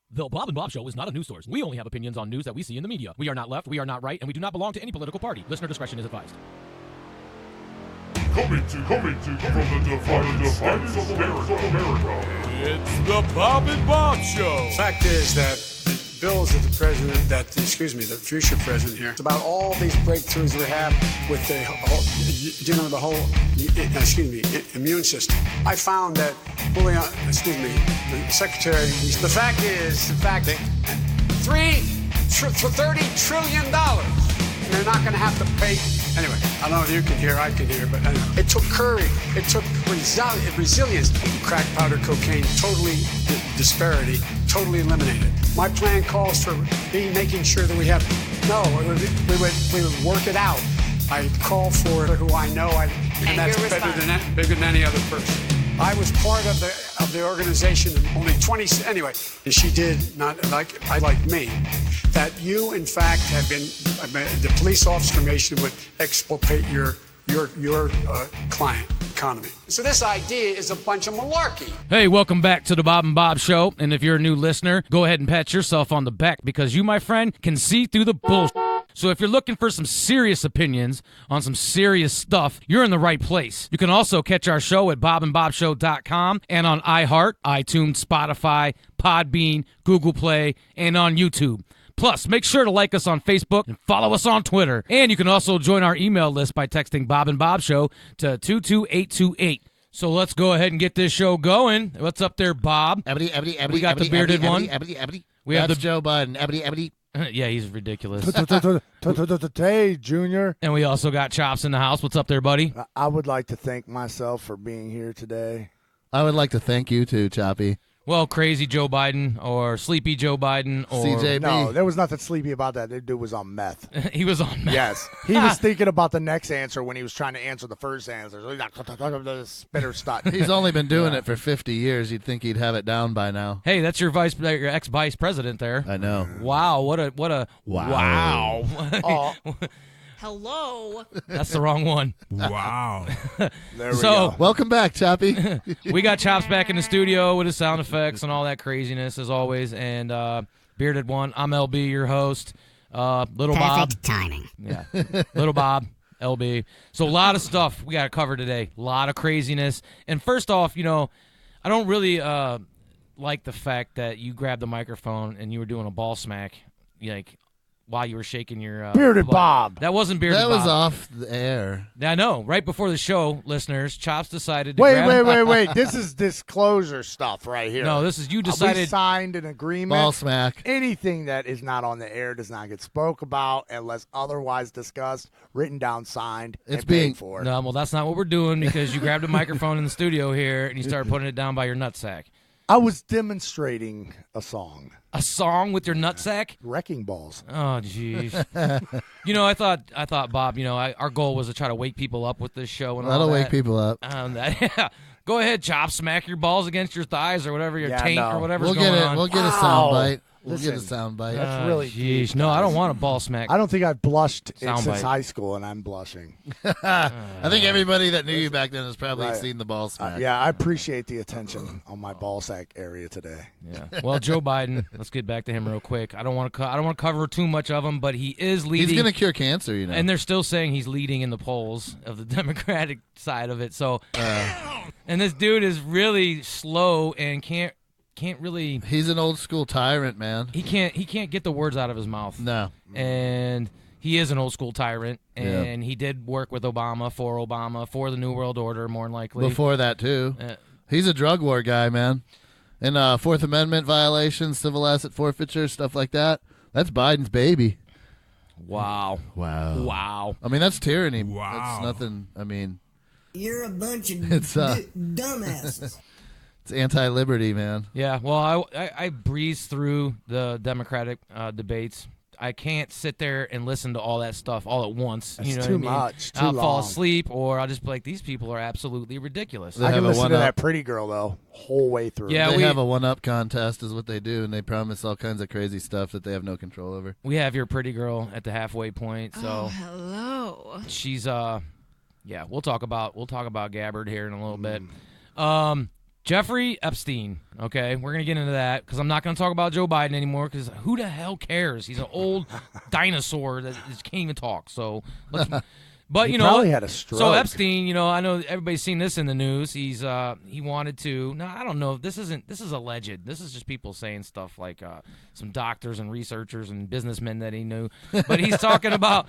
The Bob and Bob Show is not a news source. We only have opinions on news that we see in the media. We are not left, we are not right, and we do not belong to any political party. Listener discretion is advised. Coming to from the divided of America. It's the Bob and Bob Show. Fact is that the bills that the future president here, it's about all these breakthroughs we have with the whole, immune system. I found that, the secretary, the fact that $30 trillion, and they're not going to have to pay. Anyway, I don't know if you can hear, I can hear, but anyway. It took courage, it took resilience. Crack, powder, cocaine, totally disparity, totally eliminated. My plan calls for making sure that we would work it out. I call for who I know, and that's bigger than any other person. I was part of the organization, only 20, anyway, and she did not, like me, that you, in fact, have been, the police officer information would exculpate your client economy. So this idea is a bunch of malarkey. Hey, welcome back to the Bob and Bob Show, and if you're a new listener, go ahead and pat yourself on the back, because you, my friend, can see through the bullshit. So if you're looking for some serious opinions on some serious stuff, you're in the right place. You can also catch our show at bobandbobshow.com and on iHeart, iTunes, Spotify, Podbean, Google Play, and on YouTube. Plus, make sure to like us on Facebook and follow us on Twitter. And you can also join our email list by texting Bob and Bob Show to 22828. So let's go ahead and get this show going. What's up there, Bob? We got the bearded one. We have the Joe Biden. Yeah, he's ridiculous. Hey, Junior. And we also got Chops in the house. What's up there, buddy? I would like to thank myself for being here today. I would like to thank you too, Choppy. Well, crazy Joe Biden or sleepy Joe Biden or CJB. No, there was nothing sleepy about that. That dude was on meth. He was on meth. Yes. He was thinking about the next answer when he was trying to answer the first answer. So he's like, the spitter stutt. He's only been doing it for 50 years. You'd think he'd have it down by now. Hey, that's your ex-vice president there. I know. Wow, what a wow. Oh. Hello. That's the wrong one. Wow. There we go. Welcome back, Choppy. We got Chops back in the studio with his sound effects and all that craziness as always. And Bearded One, I'm LB, your host. Little Bob. Perfect timing. Yeah. Little Bob, LB. So a lot of stuff we got to cover today. A lot of craziness. And first off, I don't really like the fact that you grabbed the microphone and you were doing a ball smack, while you were shaking your Bearded Bob. That wasn't Bearded Bob. That was off the air. I know. Right before the show, listeners, Chops decided to Wait. This is disclosure stuff right here. No, this is you decided. We signed an agreement. Ball smack. Anything that is not on the air does not get spoke about unless otherwise discussed, written down, signed, It's and being paid for. No, well, that's not what we're doing because you grabbed a microphone in the studio here and you started putting it down by your nutsack. I was demonstrating a song. A song with your nutsack? Wrecking balls. Oh, jeez. I thought, Bob, our goal was to try to wake people up with this show and all that. That'll wake people up. Yeah. Go ahead, Chop. Smack your balls against your thighs or whatever, your taint or whatever's going on. We'll get a sound bite. Listen, get a sound bite. That's really jeez. No, I don't want a ball smack. I don't think I've blushed Sound since bite. high school, and I'm blushing. I think everybody that knew you back then has probably seen the ball smack. Yeah, I appreciate the attention on my ball sack area today. Yeah. Well, Joe Biden. Let's get back to him real quick. I don't want to cover too much of him, but he is leading. He's going to cure cancer, And they're still saying he's leading in the polls of the Democratic side of it. So, and this dude is really slow and can't really. He's an old school tyrant, man. He can't get the words out of his mouth. No. And he is an old school tyrant, and he did work with Obama for the New World Order, more than likely. Before that too. He's a drug war guy, man. And Fourth Amendment violations, civil asset forfeiture, stuff like that. That's Biden's baby. Wow. I mean, that's tyranny. Wow. That's nothing. I mean, You're a bunch of dumbasses. It's anti-liberty, man. Yeah, well, I breeze through the Democratic debates. I can't sit there and listen to all that stuff all at once. That's you know too what I mean? much. Too I'll fall long. asleep, or I'll just be like, these people are absolutely ridiculous. I can listen to one-up. that pretty girl, though, whole way through. Yeah, They have a one-up contest is what they do, and they promise all kinds of crazy stuff that they have no control over. We have your pretty girl at the halfway point, so Hello. she's we'll talk about Gabbard here in a little bit. Jeffrey Epstein, okay? We're going to get into that because I'm not going to talk about Joe Biden anymore because who the hell cares? He's an old dinosaur that can't even talk. So, but, He probably had a stroke. So Epstein, I know everybody's seen this in the news. He wanted to, no, I don't know. This is alleged. This is just people saying stuff like some doctors and researchers and businessmen that he knew. But he's talking about,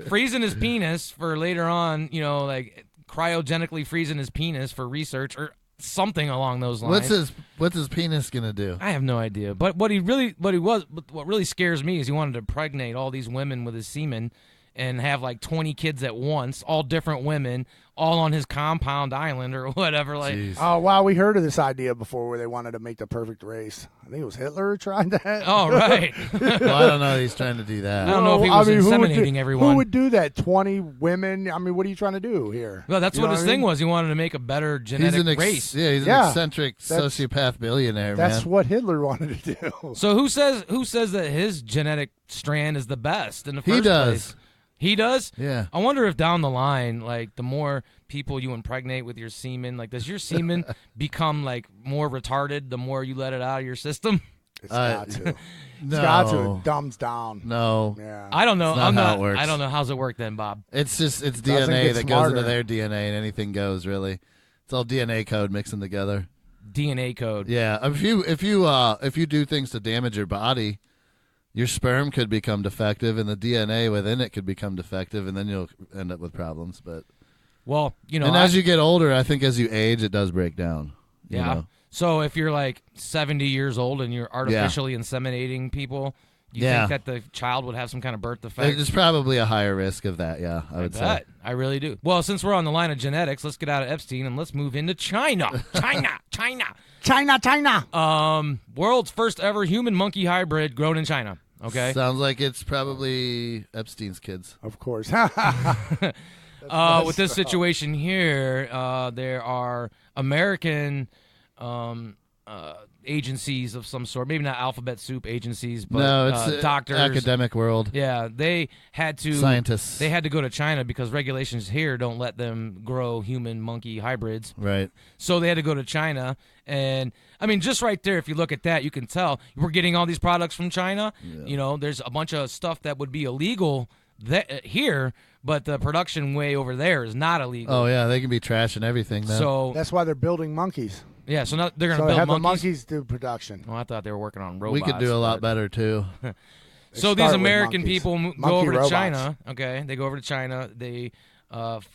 freezing his penis for later on, like cryogenically freezing his penis for research or something along those lines. What's his penis gonna do? I have no idea. But what really scares me is he wanted to impregnate all these women with his semen and have like 20 kids at once, all different women, all on his compound island or whatever. Like, Jeez. Oh, wow, we heard of this idea before where they wanted to make the perfect race. I think it was Hitler who tried that. oh right. Well, I don't know. He's trying to do that. I don't know if he was inseminating who everyone. would do that? 20 women? I mean, what are you trying to do here? Well, that's You what know his I thing mean? was. He wanted to make a better genetic race. Yeah, he's an Yeah. eccentric That's- sociopath billionaire, That's man. what Hitler wanted to do. So who says that his genetic strand is the best in the first He does. place? He does? Yeah. I wonder if down the line, like, the more people you impregnate with your semen, like, does your semen become, like, more retarded the more you let it out of your system? It's got to. It's No. got to. It dumbs down. No. Yeah. I don't know. It's not I'm how not. it works. I don't know. How's it work then, Bob? It's Doesn't DNA get that goes smarter. into their DNA, and anything goes, really. It's all DNA code mixing together. DNA code. Yeah. If you do things to damage your body, your sperm could become defective, and the DNA within it could become defective, and then you'll end up with problems. But Well, and as you get older, I think as you age, it does break down. you yeah. know? So if you're like 70 years old and you're artificially inseminating people, you Yeah. think that the child would have some kind of birth defect? There's probably a higher risk of that. Yeah, I would say. Bet. I really do. Well, since we're on the line of genetics, let's get out of Epstein and let's move into China. China. World's first ever human monkey hybrid grown in China. Okay. Sounds like it's probably Epstein's kids. Of course. With this situation here, there are American agencies of some sort, maybe not alphabet soup agencies, but No, it's doctors. academic world. Yeah, they had to Scientists. They had to go to China because regulations here don't let them grow human monkey hybrids. Right. So they had to go to China, and I mean, just right there, if you look at that, you can tell we're getting all these products from China. Yeah. There's a bunch of stuff that would be illegal here, but the production way over there is not illegal. Oh yeah, they can be trashing everything. Then. So That's why they're building monkeys. yeah, so now they're going to So they build have monkeys. the monkeys do production. Oh, I thought they were working on robots. we could do a lot but- better too. So They these start with American monkeys. people go Monkey over to robots. China. Okay, they go over to China. They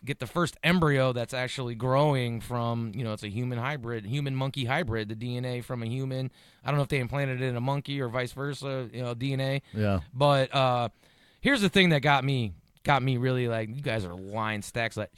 get the first embryo that's actually growing from, it's a human monkey hybrid, the DNA from a human. I don't know if they implanted it in a monkey or vice versa, DNA. Yeah. But here's the thing that got me really like, you guys are lying stacks like.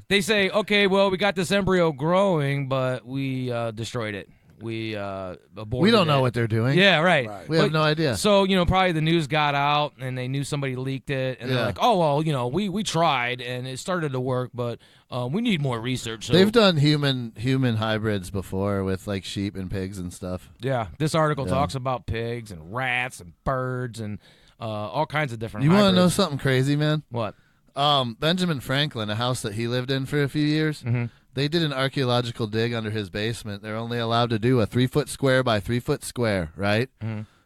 They say, okay, well, we got this embryo growing, but we destroyed it. We aborted We don't know it. what they're doing. Yeah, right. Right. We have no idea. So, probably the news got out and they knew somebody leaked it. And they're Yeah. like, oh, well, we tried and it started to work, but we need more research. So, They've done human hybrids before with like sheep and pigs and stuff. yeah, this article Yeah. talks about pigs and rats and birds and all kinds of different You want to know hybrids. something crazy, man? What? Benjamin Franklin, a house that he lived in for a few years, they did an archaeological dig under his basement. They're only allowed to do a 3-foot square by 3-foot square, right?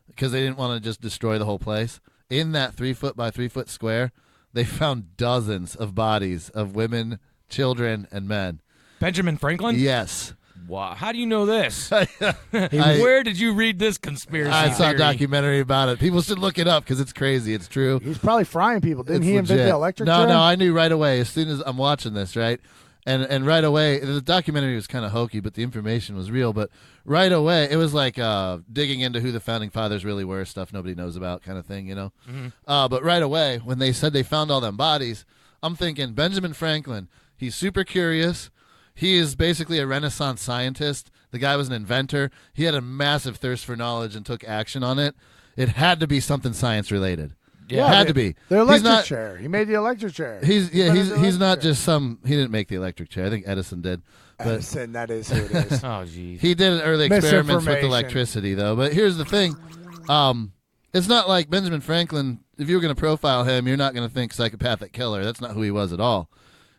Because they didn't want to just destroy the whole place. In that 3-foot by 3-foot square, they found dozens of bodies of women, children, and men. Benjamin Franklin? Yes. Wow. How do you know this? I Where did you read this conspiracy saw a theory? documentary about it. People should look it up because it's crazy. It's true. He's probably frying people. Didn't It's he invent legit. the electric No, chair? no, I knew right away as soon as I'm watching this, right? And right away, the documentary was kind of hokey, but the information was real. But right away, it was like digging into who the founding fathers really were, stuff nobody knows about kind of thing, But right away, when they said they found all them bodies, I'm thinking Benjamin Franklin, he's super curious. He is basically a Renaissance scientist. The guy was an inventor. He had a massive thirst for knowledge and took action on it. It had to be something science related. Yeah, It had to be. The He's electric not- chair. He made the electric chair. He's Invented the he's not electric chair. just some. He didn't make the electric chair. I think Edison did, but Edison, that is who it is. Oh, geez. he did early experiments with Misinformation. electricity, though. But here's the thing: it's not like Benjamin Franklin. If you were going to profile him, you're not going to think psychopathic killer. That's not who he was at all.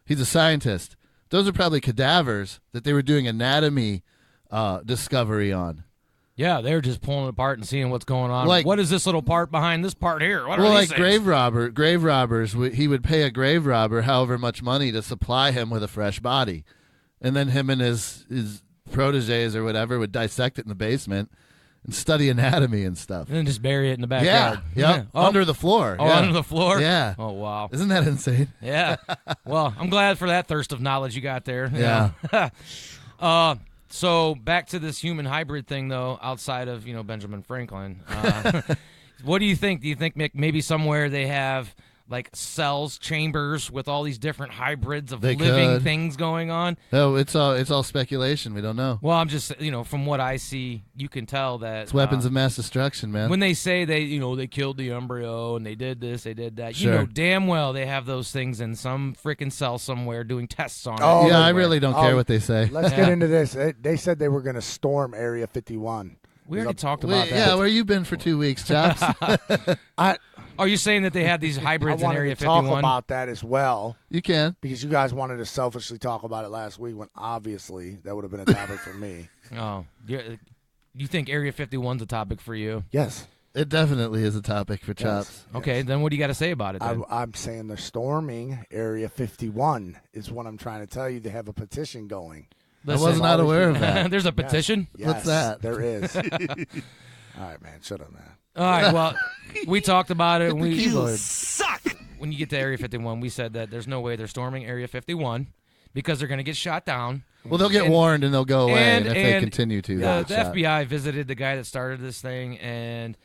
He's a scientist. Those are probably cadavers that they were doing anatomy discovery on. Yeah, they're just pulling it apart and seeing what's going on. Like- what is this little part behind this part here? What are Well, these like things? grave robbers, he would pay a grave robber however much money to supply him with a fresh body. And then him and his proteges or whatever would dissect it in the basement and study anatomy and stuff. And then just bury it in the Yeah, backyard. yep. Oh, Under the floor. oh, yeah. under the floor? Yeah. Oh, wow. Isn't that insane? Yeah. Well, I'm glad for that thirst of knowledge you got there. Yeah. So back to this human hybrid thing, though, outside of, Benjamin Franklin. What do you think? Do you think maybe somewhere they have like cells, chambers with all these different hybrids of They living could. things going on? No, it's all speculation. We don't know. Well, I'm just, from what I see, you can tell that It's weapons of mass destruction, man. when they say they killed the embryo and they did this, they did that, Sure. damn well they have those things in some freaking cell somewhere doing tests on Oh, it. yeah, I everywhere. really don't care what they say. Let's Yeah. get into this. They said they were going to storm Area 51. We already talked about Wait, that. yeah, where you been for 2 weeks, Chops? Are you saying that they had these I hybrids in wanted Area to talk 51? about that as well You can. because you guys wanted to selfishly talk about it last week when obviously that would have been a topic for me. Oh, you think Area 51's a topic for you? Yes. It definitely is a topic for Chops. Okay, then what do you got to say about it then? I'm saying they're storming Area 51 is what I'm trying to tell you. They have a petition going. I was not aware of that. There's a petition? Yes, What's that? There is. All right, man. Shut up, man. All right, well, we talked about it. And keyboard. when you get to Area 51, we said that there's no way they're storming Area 51 because they're going to get shot down. Well, they'll get warned and they'll go away and- if they and continue to. The they'll get shot. FBI visited the guy that started this thing, and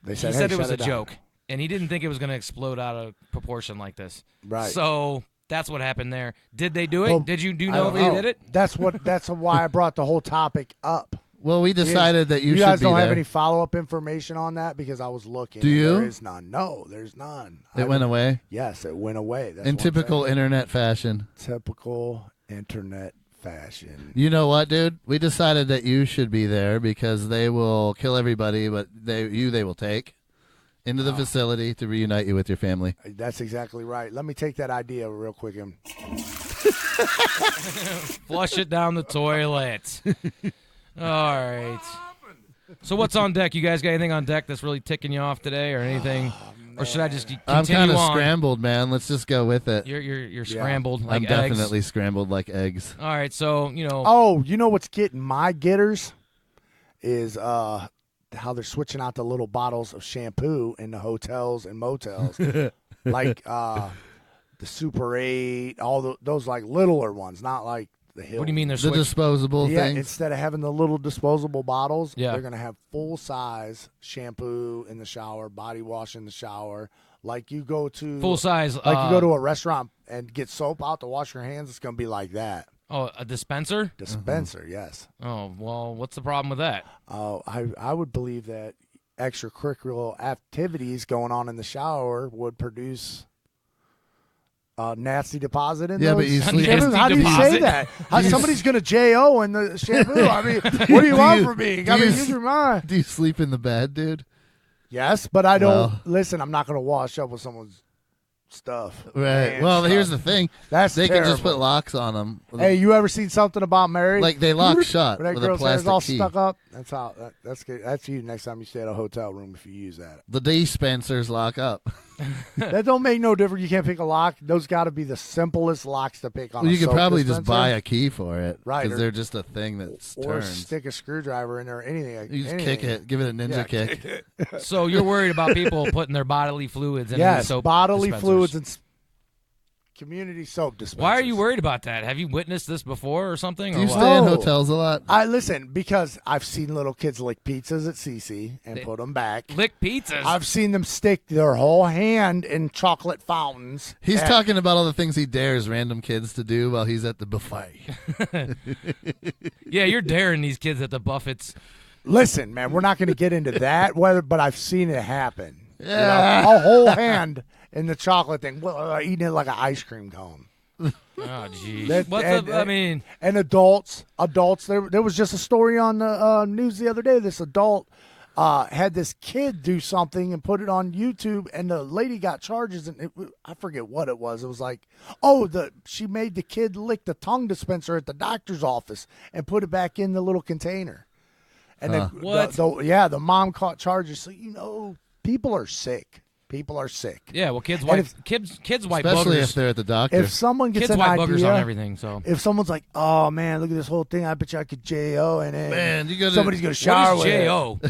They he said, said hey, it was a shut down. joke, and he didn't think it was going to explode out of proportion like this. Right. So that's what happened there. Did they do it? Well, Do you I know don't if they did it? That's why I brought the whole topic up. Well, we decided that you should guys be don't there. have any follow-up information on that because I was looking. Do and you? There is none. No, there's none. It went away Yes, it went away. That's in what I'm typical saying. internet fashion. Typical internet fashion. You know what, dude? We decided that you should be there because they will kill everybody, but they will take into the facility to reunite you with your family. That's exactly right. Let me take that idea real quick. Flush it down the toilet. All right. So what's on deck? You guys got anything on deck that's really ticking you off today, or anything? Or should I just continue I'm kind of on? scrambled, man. Let's just go with it. You're scrambled like I'm eggs. definitely scrambled like eggs. All right, so Oh, you know what's getting my getters is how they're switching out the little bottles of shampoo in the hotels and motels, like the Super 8, those like littler ones, not like the Hill. what do you mean they're The switching? disposable Yeah, things. instead of having the little disposable bottles, Yeah. they're going to have full-size shampoo in the shower, body wash in the shower. Like you go to Full size? like you go to a restaurant and get soap out to wash your hands, it's going to be like that. Oh, a dispenser? Dispenser, yes. Oh, well, what's the problem with that? I would believe that extracurricular activities going on in the shower would produce nasty deposit in Yeah, those. but you sleep- Nasty How do you say deposit? that? Somebody's going to JO in the shampoo. I mean, what do you want from me? I mean, use your mind. Do you sleep in the bed, dude? Yes, but I don't. Well- Listen, I'm not going to wash up with someone's stuff. Right. Man, Well, stuff. here's the thing. That's They can just terrible. put locks on them. Hey, you ever seen something about Mary? Like they lock shut When that with a girl's hair's plastic all key. stuck up. That's how. That's good. That's you next time you stay at a hotel room if you use that. The dispensers lock up. That don't make no difference. You can't pick a lock. Those got to be the simplest locks to pick on. Well, a you could soap probably just dispenser. buy a key for it, Right, Because or- they're just a thing that or turns. stick a screwdriver in there or anything. You just anything. kick it, give it a ninja kick. So you're worried about people putting their bodily fluids in Yes, soap bodily dispensers. fluids and community soap dispensers. Why are you worried about that? Have you witnessed this before or something? Do or you what? stay in No. hotels a lot? I listen because I've seen little kids lick pizzas at CC and put them back. Lick pizzas. I've seen them stick their whole hand in chocolate fountains. He's at- talking about all the things he dares random kids to do while he's at the buffet. Yeah, you're daring these kids at the buffets. Listen, man, we're not going to get into that, but I've seen it happen. Yeah. You know, a whole hand in the chocolate thing, eating it like an ice cream cone. Oh, geez. That- What's and- the? I mean, And adults. There was just a story on the news the other day. This adult had this kid do something and put it on YouTube, and the lady got charges, and I forget what it was. It was like, she made the kid lick the tongue dispenser at the doctor's office and put it back in the little container. And then the mom caught charges. So people are sick. People are sick. Yeah, well, kids wipe boogers. Especially if they're at the doctor. If someone gets Kids an wipe idea, boogers on everything. So if someone's like, "Oh man, look at this whole thing," I bet you I could JO and then somebody's gonna shower what with is J.O.?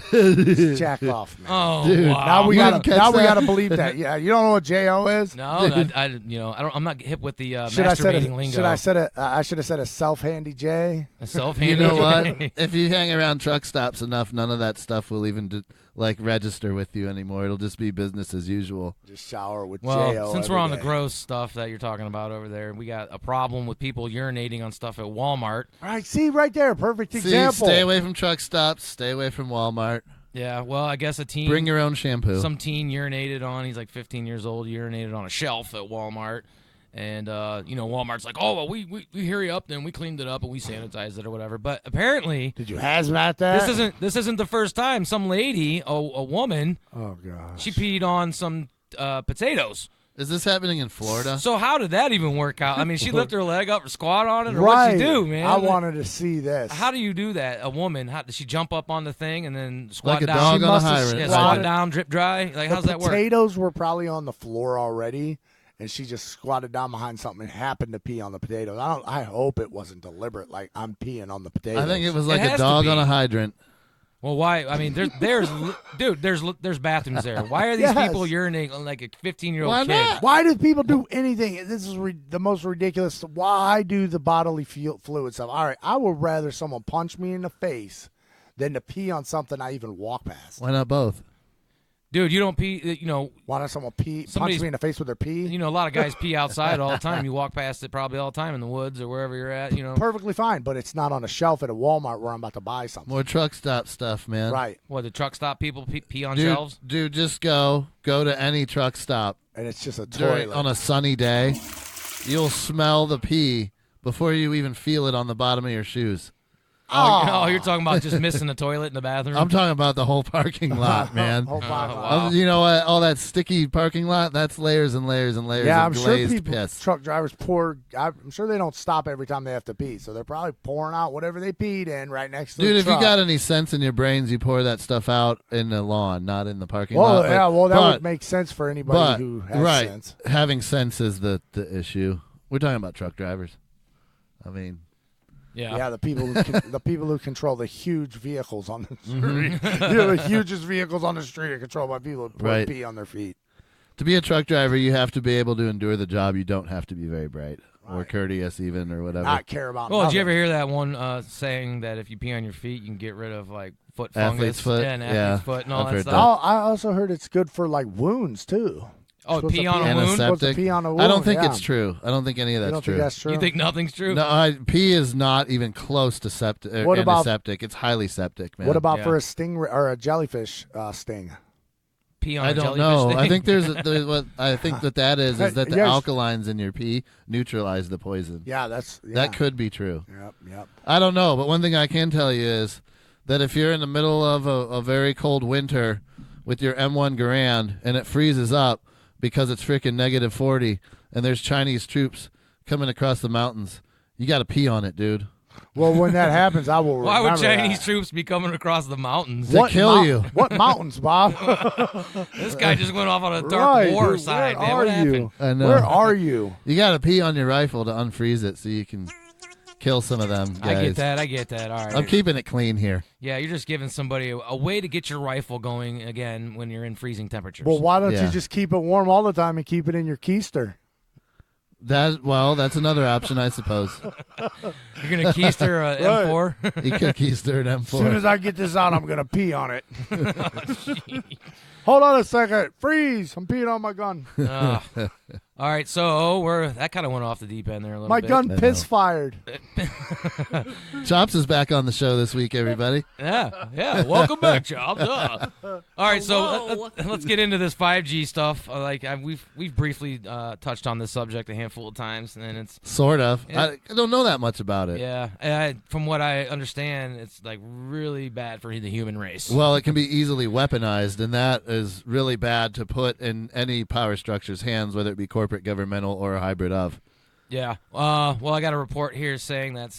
it. Jack off, man. Oh, Dude, wow. Now we that? gotta believe that. Yeah, you don't know what JO is? No, I'm not hip with the masturbating lingo. I should have said a self-handy J. A self-handy. You know what? If you hang around truck stops enough, none of that stuff will even register with you anymore. It'll just be business as usual. Just shower with Well, JO. since every we're on the day. gross stuff that you're talking about over there, we got a problem with people urinating on stuff at Walmart. All right, see right there, perfect example. Stay away from truck stops. Stay away from Walmart. Yeah, well, I guess a teen. Bring your own shampoo. Some teen urinated on. He's like 15 years old. Urinated on a shelf at Walmart, and Walmart's like, "Oh, well, we hurry up, then we cleaned it up and we sanitized it or whatever." But apparently, Did you hazmat that? this isn't the first time some lady, a woman, Oh god. she peed on some potatoes. Is this happening in Florida? So how did that even work out? I mean, she lifted her leg up or squat on it, or Right. what'd she do, man? I wanted to see this. How do you do that? A woman, how does she jump up on the thing and then squat Like a down? dog She on a must have hydrant. Yeah, squatted. squat down, drip dry. Like, how's that work? Potatoes were probably on the floor already, and she just squatted down behind something and happened to pee on the potatoes. I hope it wasn't deliberate. Like I'm peeing on the potatoes. I think it was like It a has to dog be. on a hydrant. Well, why? I mean, there's bathrooms there. Why are these Yes. people urinating like a 15-year-old Why kid? not? Why do people do anything? This is the most ridiculous. Why do the bodily fluid stuff? All right, I would rather someone punch me in the face than to pee on something I even walk past. Why not both? Dude, you don't pee. Why not someone punch Somebody's- me in the face with their pee? A lot of guys pee outside all the time. You walk past it probably all the time in the woods or wherever you're at. Perfectly fine, but it's not on a shelf at a Walmart where I'm about to buy something. More truck stop stuff, man. Right, What, the truck stop people pee on Dude, shelves? dude, just go to any truck stop and it's just a during, toilet. on a sunny day. You'll smell the pee before you even feel it on the bottom of your shoes. Oh, you're talking about just missing the toilet in the bathroom? I'm talking about the whole parking lot, man. Whole bottle. wow. You know what? All that sticky parking lot, that's layers and layers and layers Yeah, of I'm sure glazed people, piss. truck drivers pour. I'm sure they don't stop every time they have to pee, so they're probably pouring out whatever they peed in right next to Dude, the if truck. you got any sense in your brains, you pour that stuff out in the lawn, not in the parking lot. That would make sense for anybody who has right, sense. having sense is the issue. We're talking about truck drivers. I mean, Yeah, the people who control the huge vehicles on the street. The hugest vehicles on the street are controlled by people who put Right. pee on their feet. to be a truck driver, you have to be able to endure the job. You don't have to be very bright or courteous even or whatever. Not care about. Well, did you nothing. ever hear that one saying that if you pee on your feet, you can get rid of like foot Athlete's fungus, foot? and Yeah, athlete's foot, and all I've that heard stuff? that. Oh, I also heard it's good for like wounds too. Oh, Supposed pee to on a wound? Supposed to Antiseptic. pee on a wound. I don't think yeah. it's true. I don't think any of You that's don't true. think that's true? You think nothing's true? No, pee is not even close to What about- antiseptic. It's highly septic, man. What about Yeah. for a stingray or a jellyfish sting? Pee on I a don't jellyfish know. thing? I think there's what I think that is that the Yes. alkalines in your pee neutralize the poison. Yeah, that's That could be true. Yep. I don't know, but one thing I can tell you is that if you're in the middle of a very cold winter with your M1 Garand and it freezes up because it's freaking negative 40 and there's Chinese troops coming across the mountains, you got to pee on it, dude. Well, when that happens, I will. Why would remember Chinese that. troops be coming across the mountains? To kill you. What mountains, Bob? This guy just went off on a dark war dude, side, where man. What are happened? you? I know. Where are you? You got to pee on your rifle to unfreeze it so you can kill some of them guys. I get that. All right. I'm keeping it clean here. Yeah, you're just giving somebody a way to get your rifle going again when you're in freezing temperatures. Well, why don't Yeah. you just keep it warm all the time and keep it in your keister? That's another option, I suppose. You're going to keister a M4? You could keister an As soon M4. as I get this out, I'm gonna pee on it. Hold on a second. Freeze. I'm peeing on my gun. All right, so that kind of went off the deep end there a little My bit. gun piss fired. Chops is back on the show this week, everybody. Yeah. Welcome back, Chops. All right, so let's get into this 5G stuff. We've briefly touched on this subject a handful of times, and it's Sort of. I don't know that much about it. yeah. From what I understand, it's like really bad for the human race. Well, it can be easily weaponized, and that is really bad to put in any power structure's hands, whether it be corporate, governmental, or a hybrid of. Yeah. Well, I got a report here saying that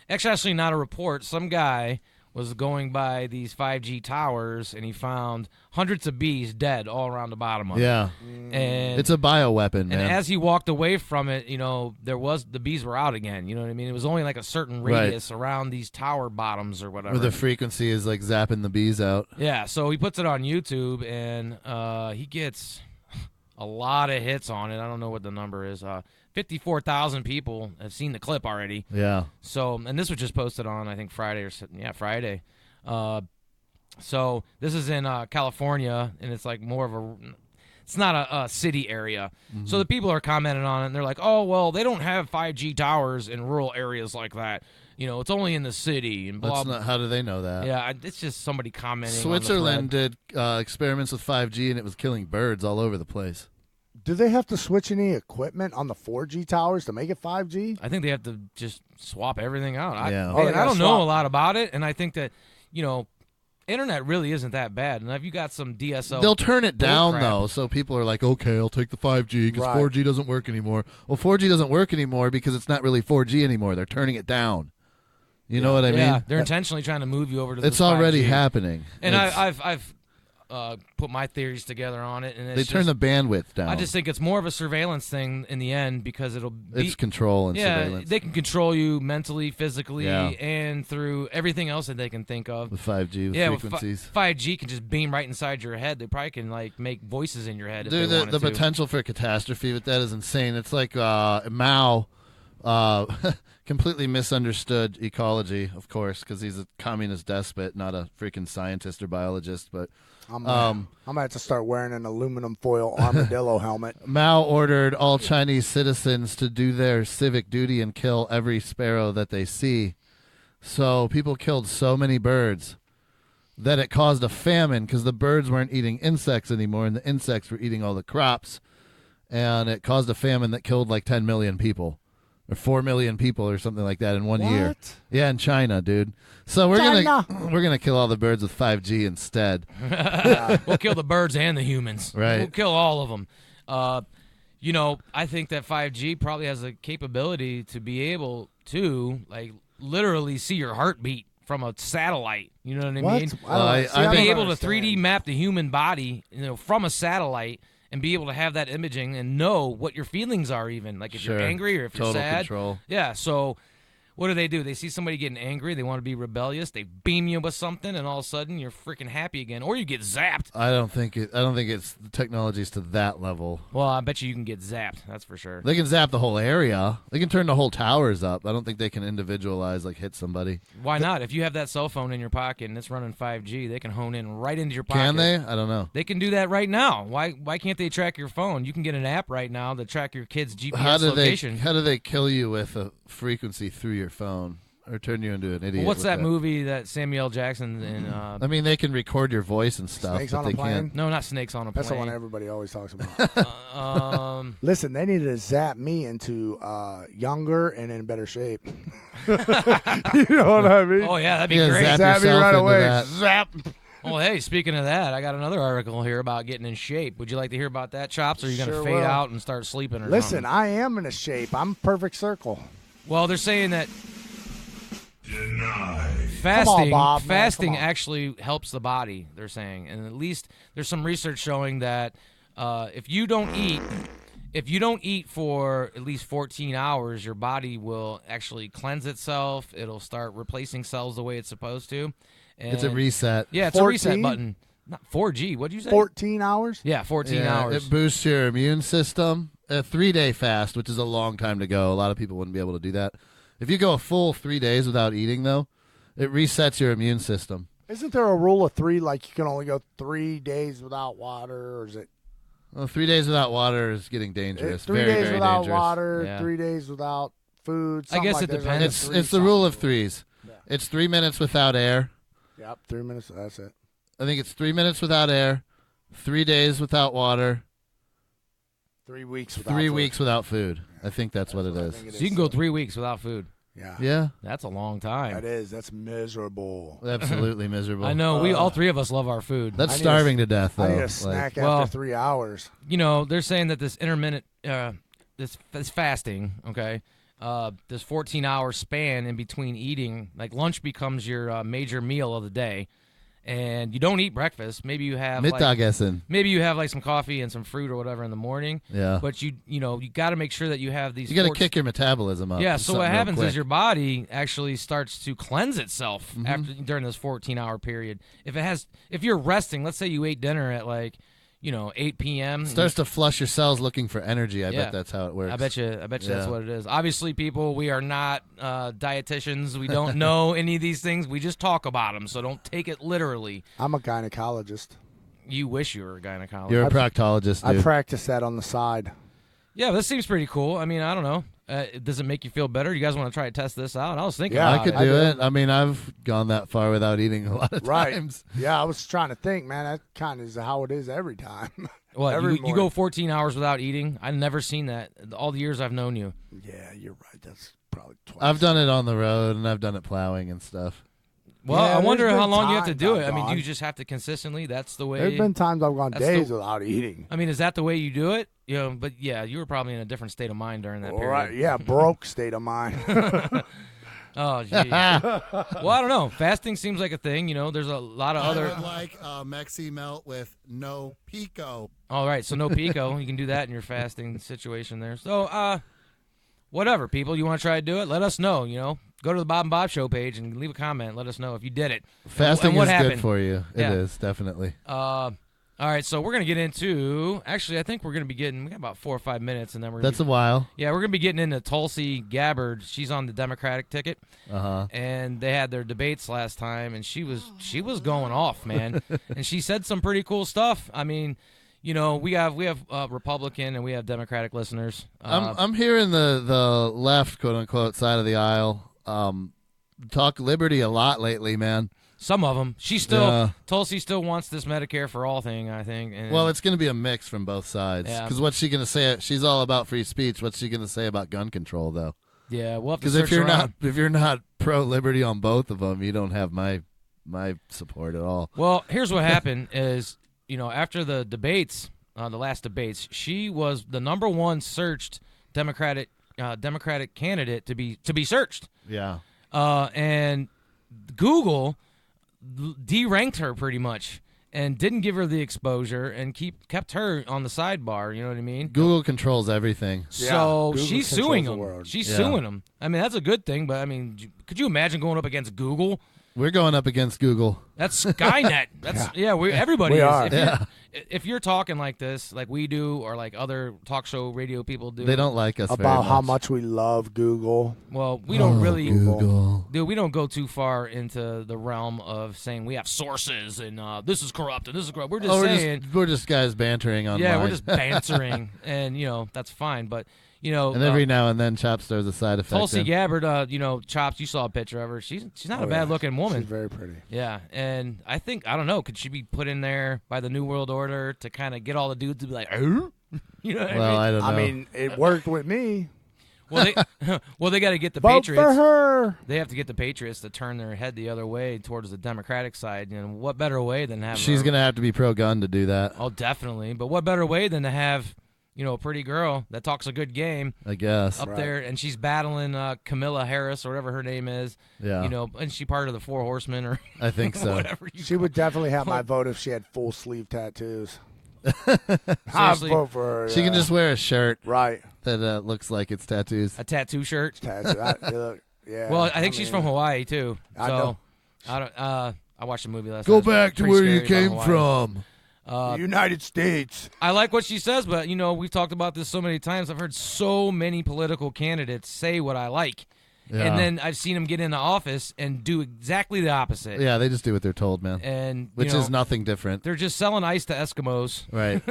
actually not a report, some guy was going by these 5G towers, and he found hundreds of bees dead all around the bottom of it. Yeah. And It's a bioweapon, man. And as he walked away from it, the bees were out again. You know what I mean? It was only like a certain radius around these tower bottoms or whatever. Where the frequency is like zapping the bees out. Yeah, so he puts it on YouTube, and he gets a lot of hits on it. I don't know what the number is. 54,000 people have seen the clip already. Yeah. So, and this was just posted on, I think, Friday. So this is in California, and it's like more of it's not a city area. Mm-hmm. So the people are commenting on it, and they're like, oh, well, they don't have 5G towers in rural areas like that. It's only in the city. And blah, blah. How do they know that? Yeah, it's just somebody commenting. Switzerland did experiments with 5G, and it was killing birds all over the place. Do they have to switch any equipment on the 4G towers to make it 5G? I think they have to just swap everything out. I don't know a lot about it, and I think that, internet really isn't that bad. And if you got some DSL, they'll turn it down though, so people are like, okay, I'll take the 5G because 4G doesn't work anymore. Well, 4G doesn't work anymore because it's not really 4G anymore. They're turning it down. You know what I mean? Yeah, they're intentionally trying to move you over to. It's already happening. And I've put my theories together on it, and they turn the bandwidth down. I just think it's more of a surveillance thing in the end because it's control and surveillance. They can control you mentally, physically, and through everything else that they can think of. With 5G, with frequencies. 5G can just beam right inside your head. They probably can make voices in your head. Dude, the potential for catastrophe with that is insane. It's like Mao. Completely misunderstood ecology, of course, because he's a communist despot, not a freaking scientist or biologist. But I'm gonna have to start wearing an aluminum foil armadillo helmet. Mao ordered all Chinese citizens to do their civic duty and kill every sparrow that they see. So people killed so many birds that it caused a famine because the birds weren't eating insects anymore, and the insects were eating all the crops, and it caused a famine that killed like 10 million people. Or 4 million people or something like that in one year. Yeah, in China, dude. So we're gonna kill all the birds with 5G instead. We'll kill the birds and the humans. Right. We'll kill all of them. I think that 5G probably has the capability to be able to literally see your heartbeat from a satellite. You know what I mean? I'd be able to 3D map the human body, from a satellite. And be able to have that imaging and know what your feelings are, even like if you're angry or if you're sad. Control. Yeah. So, what do? They see somebody getting angry. They want to be rebellious. They beam you with something, and all of a sudden you're freaking happy again, or you get zapped. I don't think it's the technology's to that level. Well, I bet you can get zapped. That's for sure. They can zap the whole area. They can turn the whole towers up. I don't think they can individualize, hit somebody. Why not? If you have that cell phone in your pocket and it's running 5G, they can hone in right into your pocket. Can they? I don't know. They can do that right now. Why can't they track your phone? You can get an app right now to track your kid's GPS location. How do they kill you with a frequency through your phone? Or turn you into an idiot. Well, what's that movie that Samuel Jackson in? They can record your voice and stuff. Snakes on a Plane? Can't. No, not Snakes on a Plane. That's the one everybody always talks about. Listen, they needed to zap me into younger and in better shape. You know what I mean? Oh yeah, that'd be great. Zap me right away. Zap. Well, hey, speaking of that, I got another article here about getting in shape. Would you like to hear about that, Chops, or are you going to fade out and start sleeping or Listen, something? I am in a shape. I'm perfect circle. Well, they're saying that fasting actually helps the body, they're saying. And at least there's some research showing that if you don't eat for at least 14 hours, your body will actually cleanse itself. It'll start replacing cells the way it's supposed to. And it's a reset. Yeah, it's 14? A reset button. Not 4G. What'd you say? 14 hours? Yeah, 14 hours. It boosts your immune system. A 3-day fast, which is a long time to go. A lot of people wouldn't be able to do that. If you go a full 3 days without eating, though, it resets your immune system. Isn't there a rule of 3? Like you can only go 3 days without water, or is it? Well, 3 days without water is getting dangerous. 3 very, days very without dangerous. water, Yeah. 3 days without food. I guess like it there's depends. like a It's three it's the rule of something. threes. Yeah. It's 3 minutes without air. Yep, 3 minutes. That's it. I think it's 3 minutes without air, 3 days without water, 3 weeks without 3 food. weeks without food. I think that's what it I is. think it So is. you can go 3 weeks without food. Yeah. Yeah, That's a long time. That is. That's miserable. absolutely miserable. I know. We all three of us love our food. That's I need a- starving to death, though. I need a Like, snack well- after 3 hours. You know, they're saying that this intermittent, this fasting, okay, this 14-hour span in between eating, like lunch becomes your major meal of the day, and you don't eat breakfast. Maybe you have Mittagessen. maybe you have like some coffee and some fruit or whatever in the morning. Yeah. But you got to make sure that you have these. You got to 14 kick your metabolism up. Yeah, to so what something real happens quick. is your body actually starts to cleanse itself Mm-hmm. after during this 14-hour period. If you're resting, let's say you ate dinner at 8 p.m. starts to flush your cells looking for energy. I Yeah. bet that's how it works. I bet you that's Yeah. what it is. Obviously, people, we are not dietitians. We don't know any of these things. We just talk about them, so don't take it literally. I'm a gynecologist. You wish you were a gynecologist. You're a proctologist, I dude. practice that on the side. Yeah, this seems pretty cool. I mean, I don't know. Does it make you feel better? You guys want to try to test this out? I was thinking Yeah, about I could it. do do. it. I mean, I've gone that far without eating a lot of Right. times. Yeah, I was trying to think, man. That kind of is how it is every time. What, every you morning. go 14 hours without eating? I've never seen that. All the years I've known you. Yeah, you're right. That's probably twice. I've done it on the road, and I've done it plowing and stuff. Well, Yeah, I wonder there's how been long you have to times do it. I've I mean, do gone. you just have to consistently? That's the way. There's been times I've gone That's days the- without eating. I mean, is that the way you do it? But yeah, you were probably in a different state of mind during that All period. right, yeah, broke state of mind. Oh, gee. Well, I don't know. Fasting seems like a thing. There's a lot of I other. would like a Mexi melt with no pico. All right, so no pico. You can do that in your fasting situation there. So, whatever, people. You want to try to do it? Let us know. Go to the Bob and Bob Show page and leave a comment. Let us know if you did it. Fasting and what is happened. good for you. Yeah. It is, definitely. All right, so we're gonna get into. Actually, I think we're gonna be getting. We got about 4 or 5 minutes, and then we're. That's a gonna while. Yeah, we're gonna be getting into Tulsi Gabbard. She's on the Democratic ticket. Uh-huh. And they had their debates last time, and she was going off, man. And she said some pretty cool stuff. I mean, we have Republican and we have Democratic listeners. I'm hearing the left, quote unquote, side of the aisle talk liberty a lot lately, man. Some of them. Tulsi still wants this Medicare for all thing, I think. And Well, it's going to be a mix from both sides. Yeah. Because what's she going to say? She's all about free speech. What's she going to say about gun control, though? yeah, we'll have to Because search around. if you're not pro liberty on both of them, you don't have my support at all. Well, here's what happened is, after the debates, the last debates, she was the number one searched Democratic candidate to be searched. Yeah. And Google deranked her pretty much and didn't give her the exposure and kept her on the sidebar. You know what I mean? Google controls everything. So Google she's controls suing the them. world. She's Yeah. suing them. I mean, that's a good thing, but I mean, could you imagine going up against Google? We're going up against Google. That's Skynet. That's everybody We is. are. If you're talking like this, like we do, or like other talk show radio people do, They don't like us very About how much we love Google. Well, we don't really. Google. Dude, we don't go too far into the realm of saying we have sources and this is corrupt and this is corrupt. We're just saying, we're just guys bantering online. yeah, we're just bantering, and that's fine. But And every now and then, Chops throws a side effect. Tulsi in. Gabbard, Chops, you saw a picture of her. She's not a bad looking woman. She's very pretty. Yeah, and I don't know, could she be put in there by the New World Order to kind of get all the dudes to be like, you know what Well, I I don't know. I mean, it worked with me. mean? Well, they got to get the Vote Patriots. for her. They have to get the Patriots to turn their head the other way towards the Democratic side. And what better way than have she's her- going to have to be pro-gun to do that, Oh, definitely. But what better way than to have, a pretty girl that talks a good game I guess. up there, and she's battling Camilla Harris or whatever her name is. Yeah. And she part of the Four Horsemen or I think so. whatever. She would definitely have my vote if she had full sleeve tattoos. I'd Seriously? vote for her. She can yeah. just wear a shirt right. that looks like it's tattoos. A tattoo shirt. Tattoo. Yeah. Well, I think she's mean, from Hawaii too. I So know. I don't. I watched a movie last Go night. back to Pretty where you scary came about Hawaii. from. the United States. I like what she says, but we've talked about this so many times. I've heard so many political candidates say what I like, Yeah. And then I've seen them get into office and do exactly the opposite. Yeah, they just do what they're told, man. And which is nothing different. They're just selling ice to Eskimos. Right.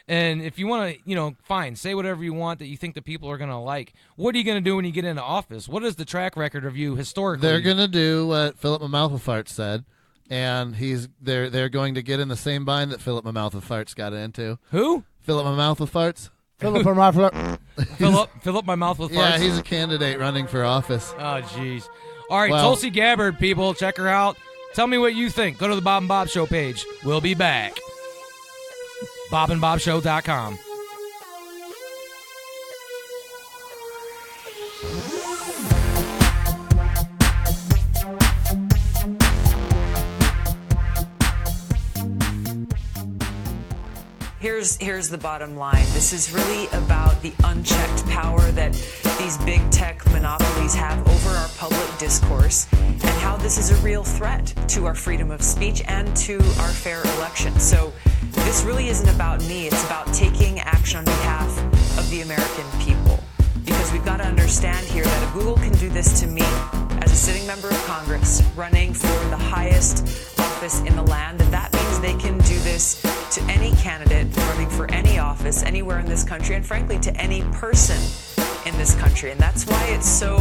And if you want to, fine, say whatever you want that you think the people are going to like. What are you going to do when you get into office? What is the track record of you historically? They're going to do what Philip Mamalthafart said, and they're going to get in the same bind that Philip Mamalthafart's got into. Who? Philip Mamalthafart's. Philip from my Fill up my mouth with farts. Yeah, he's a candidate running for office. Oh, jeez. All right, Well- Tulsi Gabbard, people, check her out. Tell me what you think. Go to the Bob and Bob Show page. We'll be back. BobandBobShow.com. Here's the bottom line. This is really about the unchecked power that these big tech monopolies have over our public discourse and how this is a real threat to our freedom of speech and to our fair election. So this really isn't about me. It's about taking action on behalf of the American people. Because we've got to understand here that Google can do this to me as a sitting member of Congress running for the highest office in the land, and that means they can do this to any candidate running for any office anywhere in this country, and frankly to any person in this country. And that's why it's so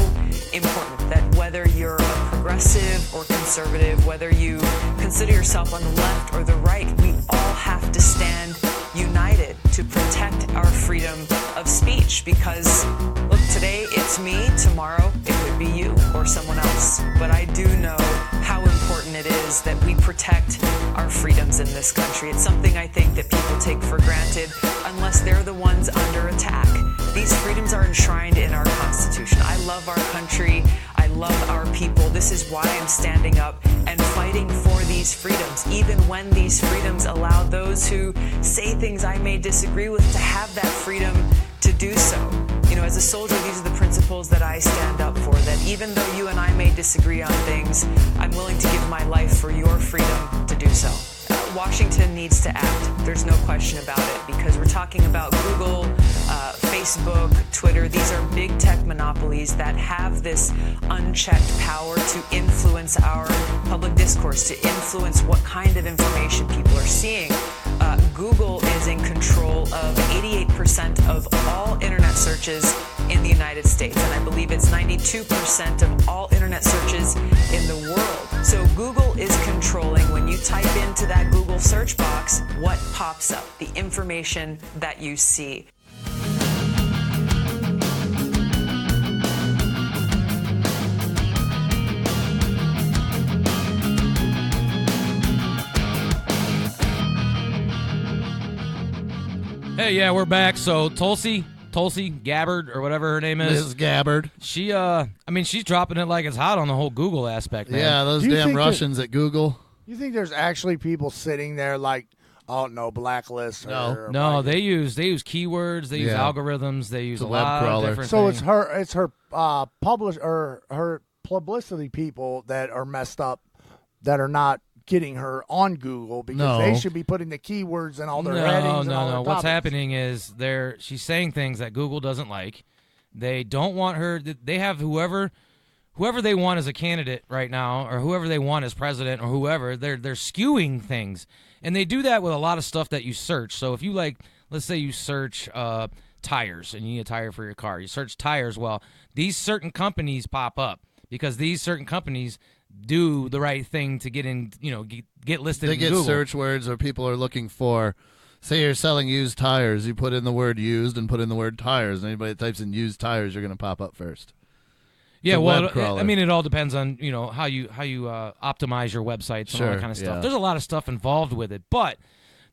important that whether you're a progressive or conservative, whether you consider yourself on the left or the right, we all have to stand united to protect our freedom of speech. Because look, today it's me, tomorrow it could be you or someone else. But I do know how important it is that we protect our freedoms in this country. It's something I think that people take for granted unless they're the ones under attack. These freedoms are enshrined in our Constitution. I love our country. I love our people. This is why I'm standing up and fighting for these freedoms, even when these freedoms allow those who say things I may disagree with to have that freedom to do so. As a soldier, these are the principles that I stand up for, that even though you and I may disagree on things, I'm willing to give my life for your freedom to do so. Washington needs to act. There's no question about it, because we're talking about Google, Facebook, Twitter. These are big tech monopolies that have this unchecked power to influence our public discourse, to influence what kind of information people are seeing. Google is in control of 88% of all internet searches in the United States, and I believe it's 92% of all internet searches in the world. So Google is controlling, when you type into that Google search box, what pops up, the information that you see. Hey, yeah, we're back. So Tulsi Gabbard, or whatever her name is. Ms. Gabbard. She's dropping it like it's hot on the whole Google aspect, man. Yeah, those Do you damn think Russians at Google. You think there's actually people sitting there like, oh no, blacklist? Or No, they use keywords, they use algorithms, they use It's a a web lot crawler. of different So things. it's her her publicity people that are messed up, that are not getting her on Google, because they should be putting the keywords and all their headings and all their No. What's topics. happening is she's saying things that Google doesn't like. They don't want her. They have whoever they want as a candidate right now, or whoever they want as president, or whoever. They're skewing things, and they do that with a lot of stuff that you search. So if you let's say you search tires, and you need a tire for your car. You search tires. Well, these certain companies pop up because these certain companies do the right thing to get in, get listed They in get Google. search words, or people are looking for, say you're selling used tires, you put in the word used and put in the word tires, and anybody that types in used tires, you're going to pop up first. Yeah, a well, web crawler. I mean, it all depends on how you optimize your websites and all that kind of stuff. yeah. There's a lot of stuff involved with it, but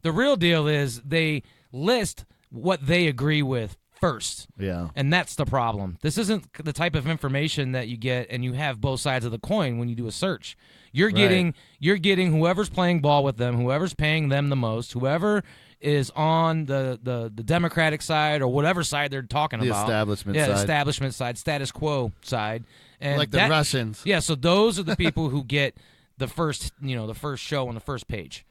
the real deal is they list what they agree with first. Yeah. And that's the problem. This isn't the type of information that you get and you have both sides of the coin when you do a search. You're getting whoever's playing ball with them, whoever's paying them the most, whoever is on the Democratic side or whatever side they're talking The about. establishment the side. establishment side, status quo side. And Like the Russians. Yeah, so those are the people who get the first show on the first page.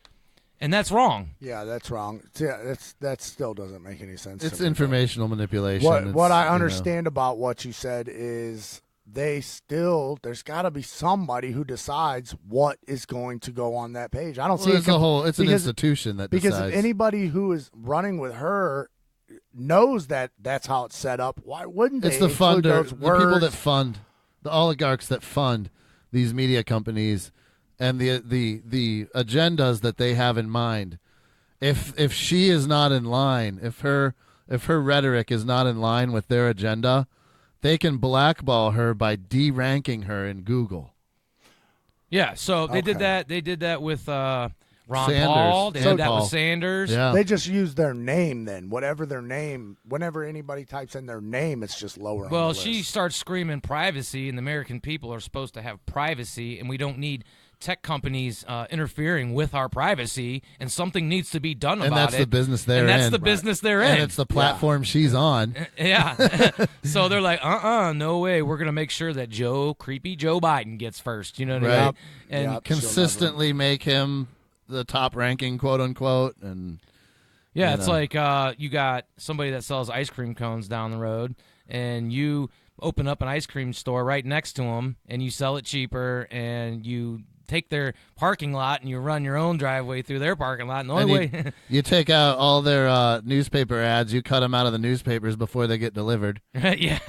And that's wrong. Yeah, that's wrong. Yeah, that still doesn't make any sense. It's to me. informational manipulation. What I understand about what you said is there's got to be somebody who decides what is going to go on that page. I don't see it's an institution that because decides. if anybody who is running with her knows that that's how it's set up, why wouldn't they? It's the include funder, those the words? people that fund, the oligarchs that fund these media companies and the agendas that they have in mind. If she is not in line, if her rhetoric is not in line with their agenda, they can blackball her by de-ranking her in Google. Yeah, so they did that. They did that with Ron Sanders. Paul. They did that Paul. with Sanders. Yeah. They just use their name then. Whatever their name, whenever anybody types in their name, it's just lower on the Well, list. she starts screaming privacy, and the American people are supposed to have privacy, and we don't need tech companies interfering with our privacy, and something needs to be done about it. And that's the business they're in. And that's the business they're in. And it's the platform she's on. Yeah. So they're like, no way. We're going to make sure that creepy Joe Biden gets first. You know what I mean? And Yep. Consistently make him the top ranking, quote unquote. And yeah, it's like you got somebody that sells ice cream cones down the road, and you open up an ice cream store right next to them, and you sell it cheaper, and you take their parking lot and you run your own driveway through their parking lot. And the only way you take out all their newspaper ads, you cut them out of the newspapers before they get delivered. Yeah.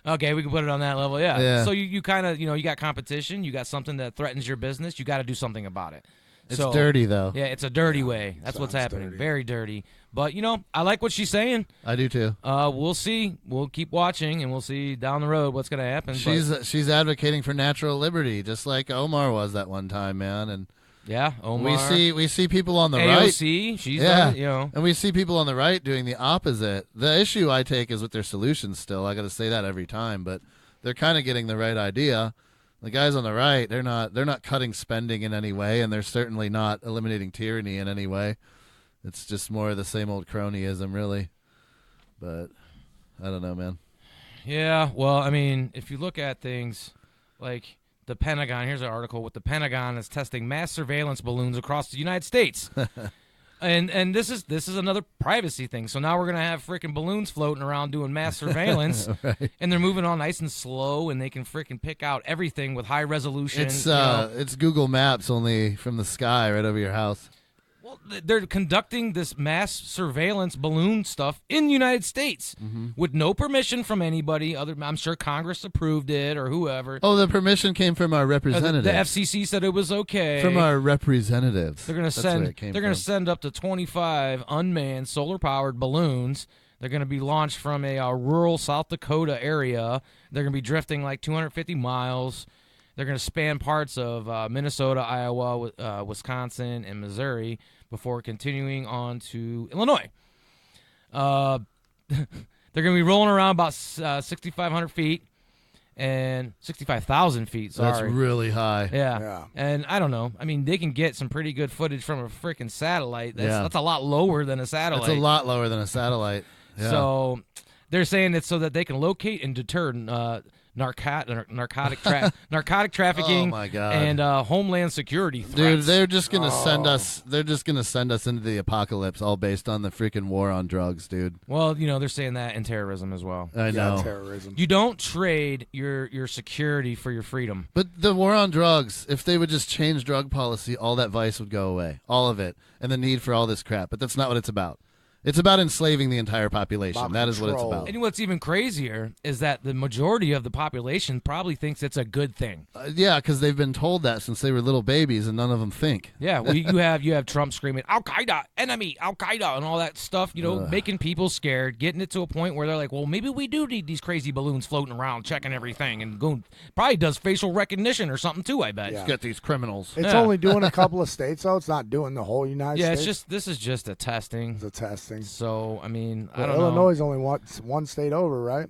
Okay, we can put it on that level. Yeah. So you kind of, you got competition. You got something that threatens your business. You got to do something about it. It's dirty, though. Yeah, it's a dirty way. That's what's happening. Dirty. Very dirty. But, I like what she's saying. I do, too. We'll see. We'll keep watching, and we'll see down the road what's going to happen. She's advocating for natural liberty, just like Omar was that one time, man. And yeah, Omar. we see people on the AOC, right. She's and we see people on the right doing the opposite. The issue I take is with their solutions still. I got to say that every time, but they're kind of getting the right idea. The guys on the right, they're not cutting spending in any way, and they're certainly not eliminating tyranny in any way. It's just more of the same old cronyism, really. But I don't know, man. Yeah, well, I mean, if you look at things like the Pentagon, here's an article with the Pentagon is testing mass surveillance balloons across the United States. And this is another privacy thing. So now we're going to have freaking balloons floating around doing mass surveillance. Right. And they're moving on nice and slow, and they can freaking pick out everything with high resolution. It's Google Maps, only from the sky right over your house. Well, they're conducting this mass surveillance balloon stuff in the United States with no permission from anybody. I'm sure Congress approved it or whoever. Oh, the permission came from our representatives. The FCC said it was okay. From our representatives. They're going to send up to 25 unmanned solar-powered balloons. They're going to be launched from a rural South Dakota area. They're going to be drifting like 250 miles. They're going to span parts of Minnesota, Iowa, Wisconsin, and Missouri before continuing on to Illinois. They're going to be rolling around about 6,500 feet and 65,000 feet. Sorry. That's really high. Yeah. And I don't know. I mean, they can get some pretty good footage from a freaking satellite. That's a lot lower than a satellite. That's a lot lower than a satellite. Yeah. So they're saying it's so that they can locate and deter narcotic trafficking Oh my God. and homeland security threats. Dude, they're just gonna send us. They're just gonna send us into the apocalypse, all based on the freaking war on drugs, dude. Well, they're saying that in terrorism as well. I know. Terrorism. You don't trade your security for your freedom. But the war on drugs, if they would just change drug policy, all that vice would go away, all of it, and the need for all this crap. But that's not what it's about. It's about enslaving the entire population. About that is what it's control. about. And what's even crazier is that the majority of the population probably thinks it's a good thing. Yeah, because they've been told that since they were little babies, and none of them think. Yeah, well, you have Trump screaming Al Qaeda, enemy, Al Qaeda, and all that stuff. Making people scared, getting it to a point where they're like, well, maybe we do need these crazy balloons floating around, checking everything, and going. Probably does facial recognition or something too. I bet. Yeah. Get these criminals. It's only doing a couple of states, though. It's not doing the whole United States. This is just a testing. It's a testing. So I mean, I Well, don't know. Illinois is only one state over, right?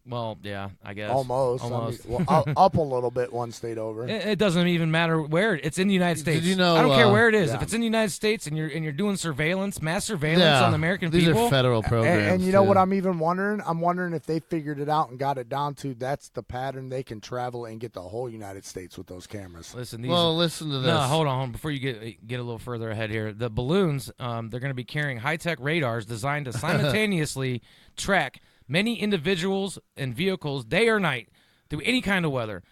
Well, yeah, I guess. Almost. I mean, up a little bit, one state over. It doesn't even matter where it's in the United States. Did you know? I don't care where it is. yeah. If it's in the United States and you're doing surveillance, mass surveillance on the American these people. are federal programs. And you know too. what I'm even wondering? I'm wondering if they figured it out and got it down to that's the pattern they can travel and get the whole United States with those cameras. Listen, listen to this. No, hold on. Before you get a little further ahead here, the balloons, they're going to be carrying high-tech radars designed to simultaneously track many individuals and vehicles day or night. through any kind of weather.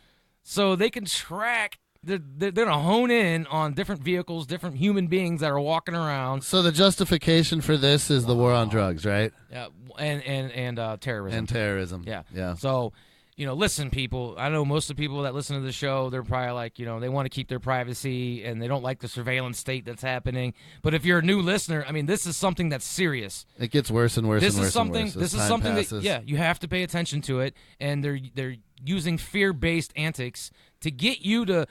So they can track. They're going to hone in on different vehicles, different human beings that are walking around. So the justification for this is the war on drugs, right? Yeah, and terrorism. And terrorism. Yeah. So, listen, people. I know most of the people that listen to the show, they're probably like, they want to keep their privacy and they don't like the surveillance state that's happening. But if you're a new listener, I mean, this is something that's serious. It gets worse and worse and worse and worse. This is something that you have to pay attention to it. And they're using fear-based antics to get you to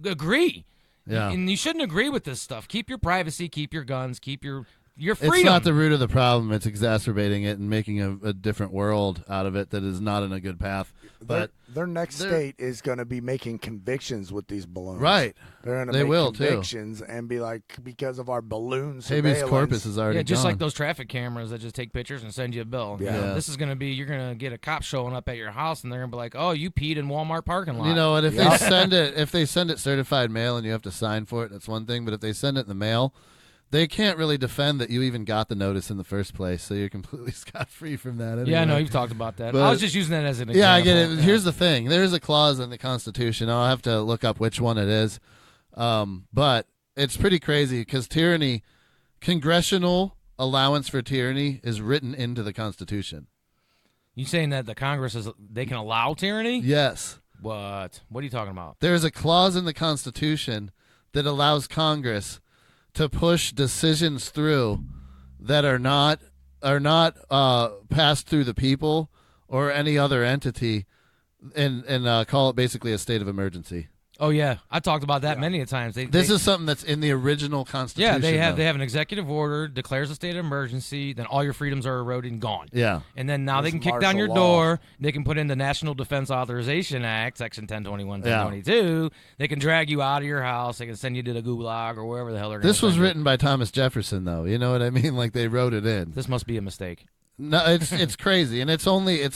agree. Yeah. And you shouldn't agree with this stuff. Keep your privacy, keep your guns, keep your freedom. It's not the root of the problem. It's exacerbating it and making a different world out of it that is not in a good path. But their next state is going to be making convictions with these balloons. Right. They're going to They make will, convictions and be like, because of our balloon habeas corpus is already just gone. like those traffic cameras that just take pictures and send you a bill. Yeah. This is going to be, you're going to get a cop showing up at your house and they're going to be like, oh, you peed in Walmart parking lot. You know what? If they send it certified mail and you have to sign for it, that's one thing. But if they send it in the mail, they can't really defend that you even got the notice in the first place, so you're completely scot-free from that anyway. Yeah, I know, you've talked about that. But, I was just using that as an example. Yeah, I get it. Yeah. Here's the thing. There's a clause in the Constitution. I'll have to look up which one it is. But it's pretty crazy because tyranny, congressional allowance for tyranny is written into the Constitution. You saying that the Congress they can allow tyranny? Yes. What? What are you talking about? There's a clause in the Constitution that allows Congress to push decisions through that are not passed through the people or any other entity, and call it basically a state of emergency. Oh yeah, I talked about that many a times. This is something that's in the original Constitution. Yeah, they have an executive order, declares a state of emergency, then all your freedoms are eroded and gone. Yeah, and then now they can kick down your door. They can put in the National Defense Authorization Act, Section 1021, 1022. They can drag you out of your house. They can send you to the gulag or wherever the hell they're going to This was written by Thomas Jefferson, though. You know what I mean? Like they wrote it in. This must be a mistake. No, it's crazy, and it's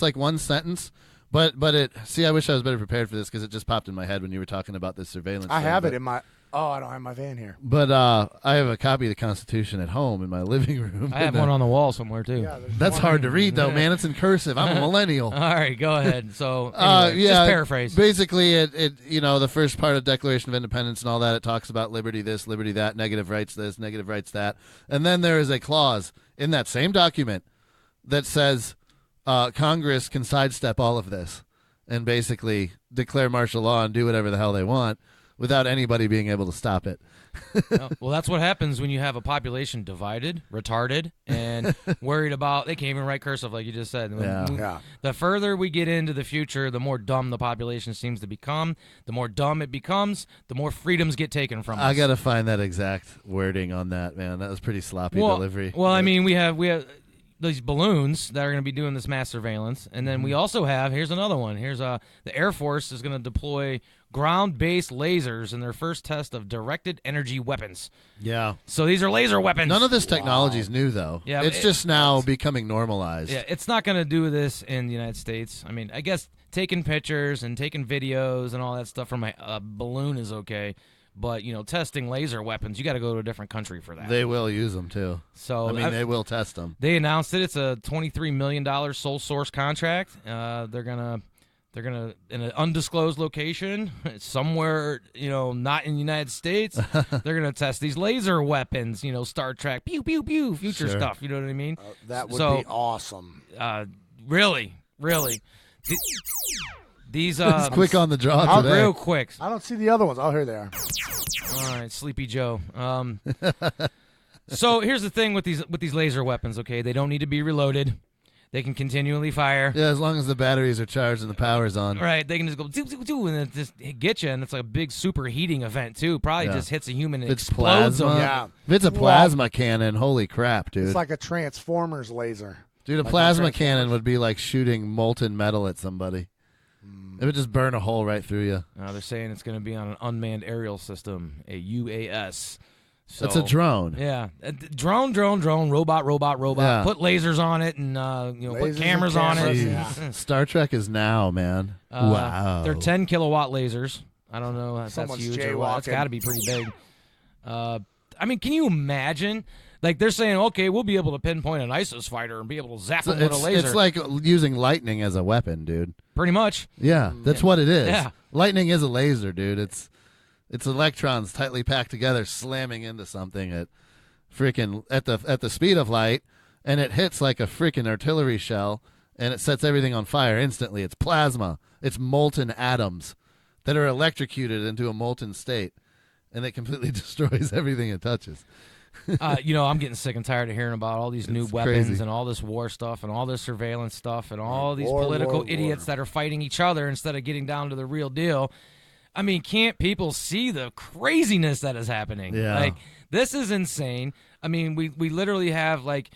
like one sentence. But I wish I was better prepared for this because it just popped in my head when you were talking about this surveillance. I have it in my. Oh, I don't have my van here. But I have a copy of the Constitution at home in my living room. I have one on the wall somewhere too. Yeah, that's hard to read though, man. It's in cursive. I'm a millennial. All right, go ahead. So anyway, just paraphrase. Basically, it the first part of Declaration of Independence and all that, it talks about liberty this, liberty that, negative rights this, negative rights that, and then there is a clause in that same document that says Congress can sidestep all of this and basically declare martial law and do whatever the hell they want without anybody being able to stop it. Well, that's what happens when you have a population divided, retarded, and worried about, they can't even write cursive like you just said. The further we get into the future, the more dumb the population seems to become. The more dumb it becomes, the more freedoms get taken from us. I got to find that exact wording on that, man. That was pretty sloppy delivery. Well, I mean, we have these balloons that are going to be doing this mass surveillance, and then we also have, here's another one. Here's the Air Force is going to deploy ground-based lasers in their first test of directed energy weapons. Yeah. So these are laser weapons. None of this technology is new, though. Yeah, it's just now becoming normalized. Yeah, it's not going to do this in the United States. I mean, I guess taking pictures and taking videos and all that stuff from a balloon is okay. But, testing laser weapons, you got to go to a different country for that. They will use them, too. So they will test them. They announced it. It's a $23 million sole source contract. They're gonna in an undisclosed location somewhere, not in the United States. They're gonna test these laser weapons. Star Trek, pew pew pew, future stuff. You know what I mean? That would be awesome. Really. These it's quick on the draw today. Real quick. I don't see the other ones. Oh, here they are. All right, Sleepy Joe. So here's the thing with these laser weapons. Okay, they don't need to be reloaded. They can continually fire. Yeah, as long as the batteries are charged and the power's on. Right, they can just go doo, doo, doo, and it just get you, and it's like a big superheating event too. Probably just hits a human and explodes them. Yeah. If it's a plasma cannon, holy crap, dude! It's like a Transformers laser. Dude, a plasma cannon would be like shooting molten metal at somebody. It would just burn a hole right through you. They're saying it's going to be on an unmanned aerial system, a UAS. So, it's a drone. Yeah. Drone, robot. Yeah. Put lasers on it and put cameras on it. Yeah. Star Trek is now, man. Wow. They're 10 kilowatt lasers. I don't know if that's Someone's huge or what. It's jaywalking. got to be pretty big. I mean, can you imagine? Like, they're saying, okay, we'll be able to pinpoint an ISIS fighter and be able to zap them with a laser. It's like using lightning as a weapon, dude. Pretty much. Yeah, that's what it is. Yeah. Lightning is a laser, dude. It's electrons tightly packed together, slamming into something at the speed of light, and it hits like a freaking artillery shell, and it sets everything on fire instantly. It's plasma. It's molten atoms that are electrocuted into a molten state, and it completely destroys everything it touches. I'm getting sick and tired of hearing about all these new weapons crazy. and all this war stuff and all this surveillance stuff and all these political idiots that are fighting each other instead of getting down to the real deal. I mean, can't people see the craziness that is happening? Yeah. Like, this is insane. I mean, we literally have, like,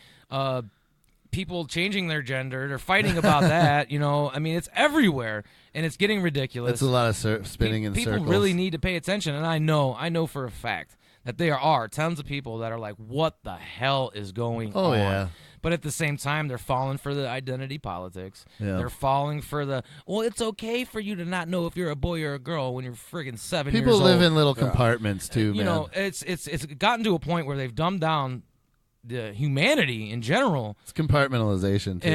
people changing their gender. They're fighting about that, I mean, it's everywhere, and it's getting ridiculous. It's a lot of spinning in people circles. really need to pay attention, and I know for a fact that there are tons of people that are like, what the hell is going on? Oh, yeah. But at the same time, they're falling for the identity politics. Yeah. They're falling for it's okay for you to not know if you're a boy or a girl when you're friggin' 7 years People old. live in little compartments, too, man. It's gotten to a point where they've dumbed down the humanity in general. It's compartmentalization, too.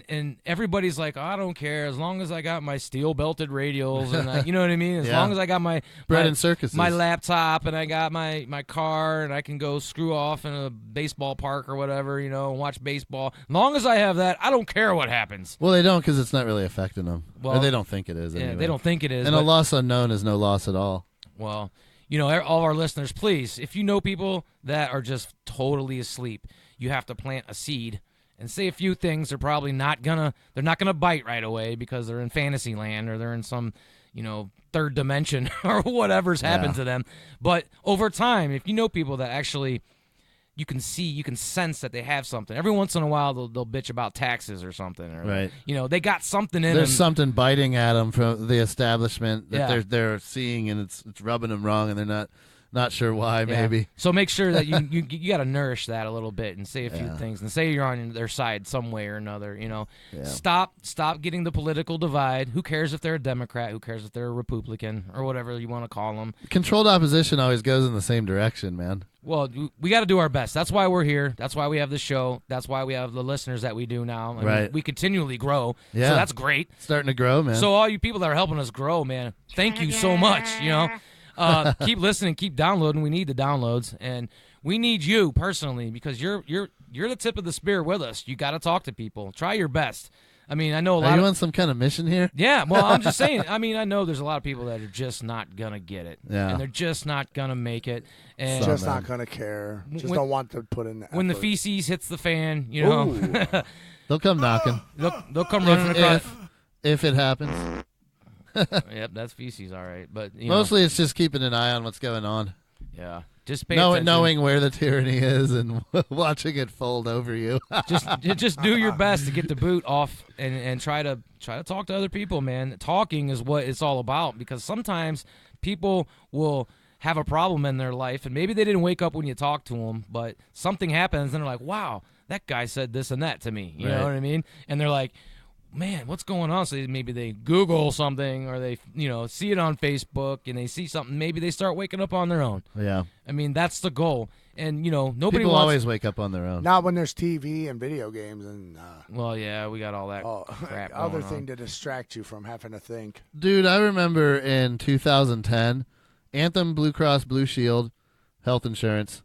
And everybody's like, I don't care as long as I got my steel belted radials and you know what I mean? As long as I got my bread and circuses, my laptop, and I got my car, and I can go screw off in a baseball park or whatever, and watch baseball. As long as I have that, I don't care what happens. Well, they don't, because it's not really affecting them. Well, or they don't think it is. Anyway. They don't think it is. And a loss unknown is no loss at all. Well, all our listeners, please, if you know people that are just totally asleep, you have to plant a seed and say a few things. They're probably not gonna bite right away because they're in fantasy land or they're in some, third dimension or whatever's happened to them. But over time, if you know people that actually you can sense that they have something. Every once in a while, they'll bitch about taxes or something. Or, right. They got something in them. There's something biting at them from the establishment that Yeah. they're seeing, and it's rubbing them wrong, and they're not sure why, maybe. So make sure that you got to nourish that a little bit and say a few things and say you're on their side some way or another. Stop getting the political divide. Who cares if they're a Democrat? Who cares if they're a Republican or whatever you want to call them? Controlled opposition always goes in the same direction, man. Well, we got to do our best. That's why we're here. That's why we have the show. That's why we have the listeners that we do now. I mean, we continually grow. Yeah. So that's great. Starting to grow, man. So all you people that are helping us grow, man, thank you so much. Keep listening, keep downloading. We need the downloads, and we need you personally because you're the tip of the spear with us. You got to talk to people. Try your best. I mean, I know a lot. Are you on some kind of mission here? Yeah. Well, I'm just saying. I mean, I know there's a lot of people that are just not gonna get it. Yeah. And they're just not gonna make it. And just not gonna care. Just don't want to put in the effort. when the feces hits the fan, they'll come knocking. They'll come running across. If it happens. Yep, that's feces, all right. But mostly it's just keeping an eye on what's going on. Yeah, just pay attention. Knowing where the tyranny is and watching it fold over you. just do your best to get the boot off and try to talk to other people, man. Talking is what it's all about because sometimes people will have a problem in their life and maybe they didn't wake up when you talked to them, but something happens and they're like, wow, that guy said this and that to me. You know what I mean? And they're like, man, what's going on? So maybe they Google something or they, see it on Facebook and they see something. Maybe they start waking up on their own. Yeah. I mean, that's the goal. And, nobody People wants... always wake up on their own. Not when there's TV and video games and... well, yeah, we got all that crap going other on. thing to distract you from having to think. Dude, I remember in 2010, Anthem Blue Cross Blue Shield health insurance,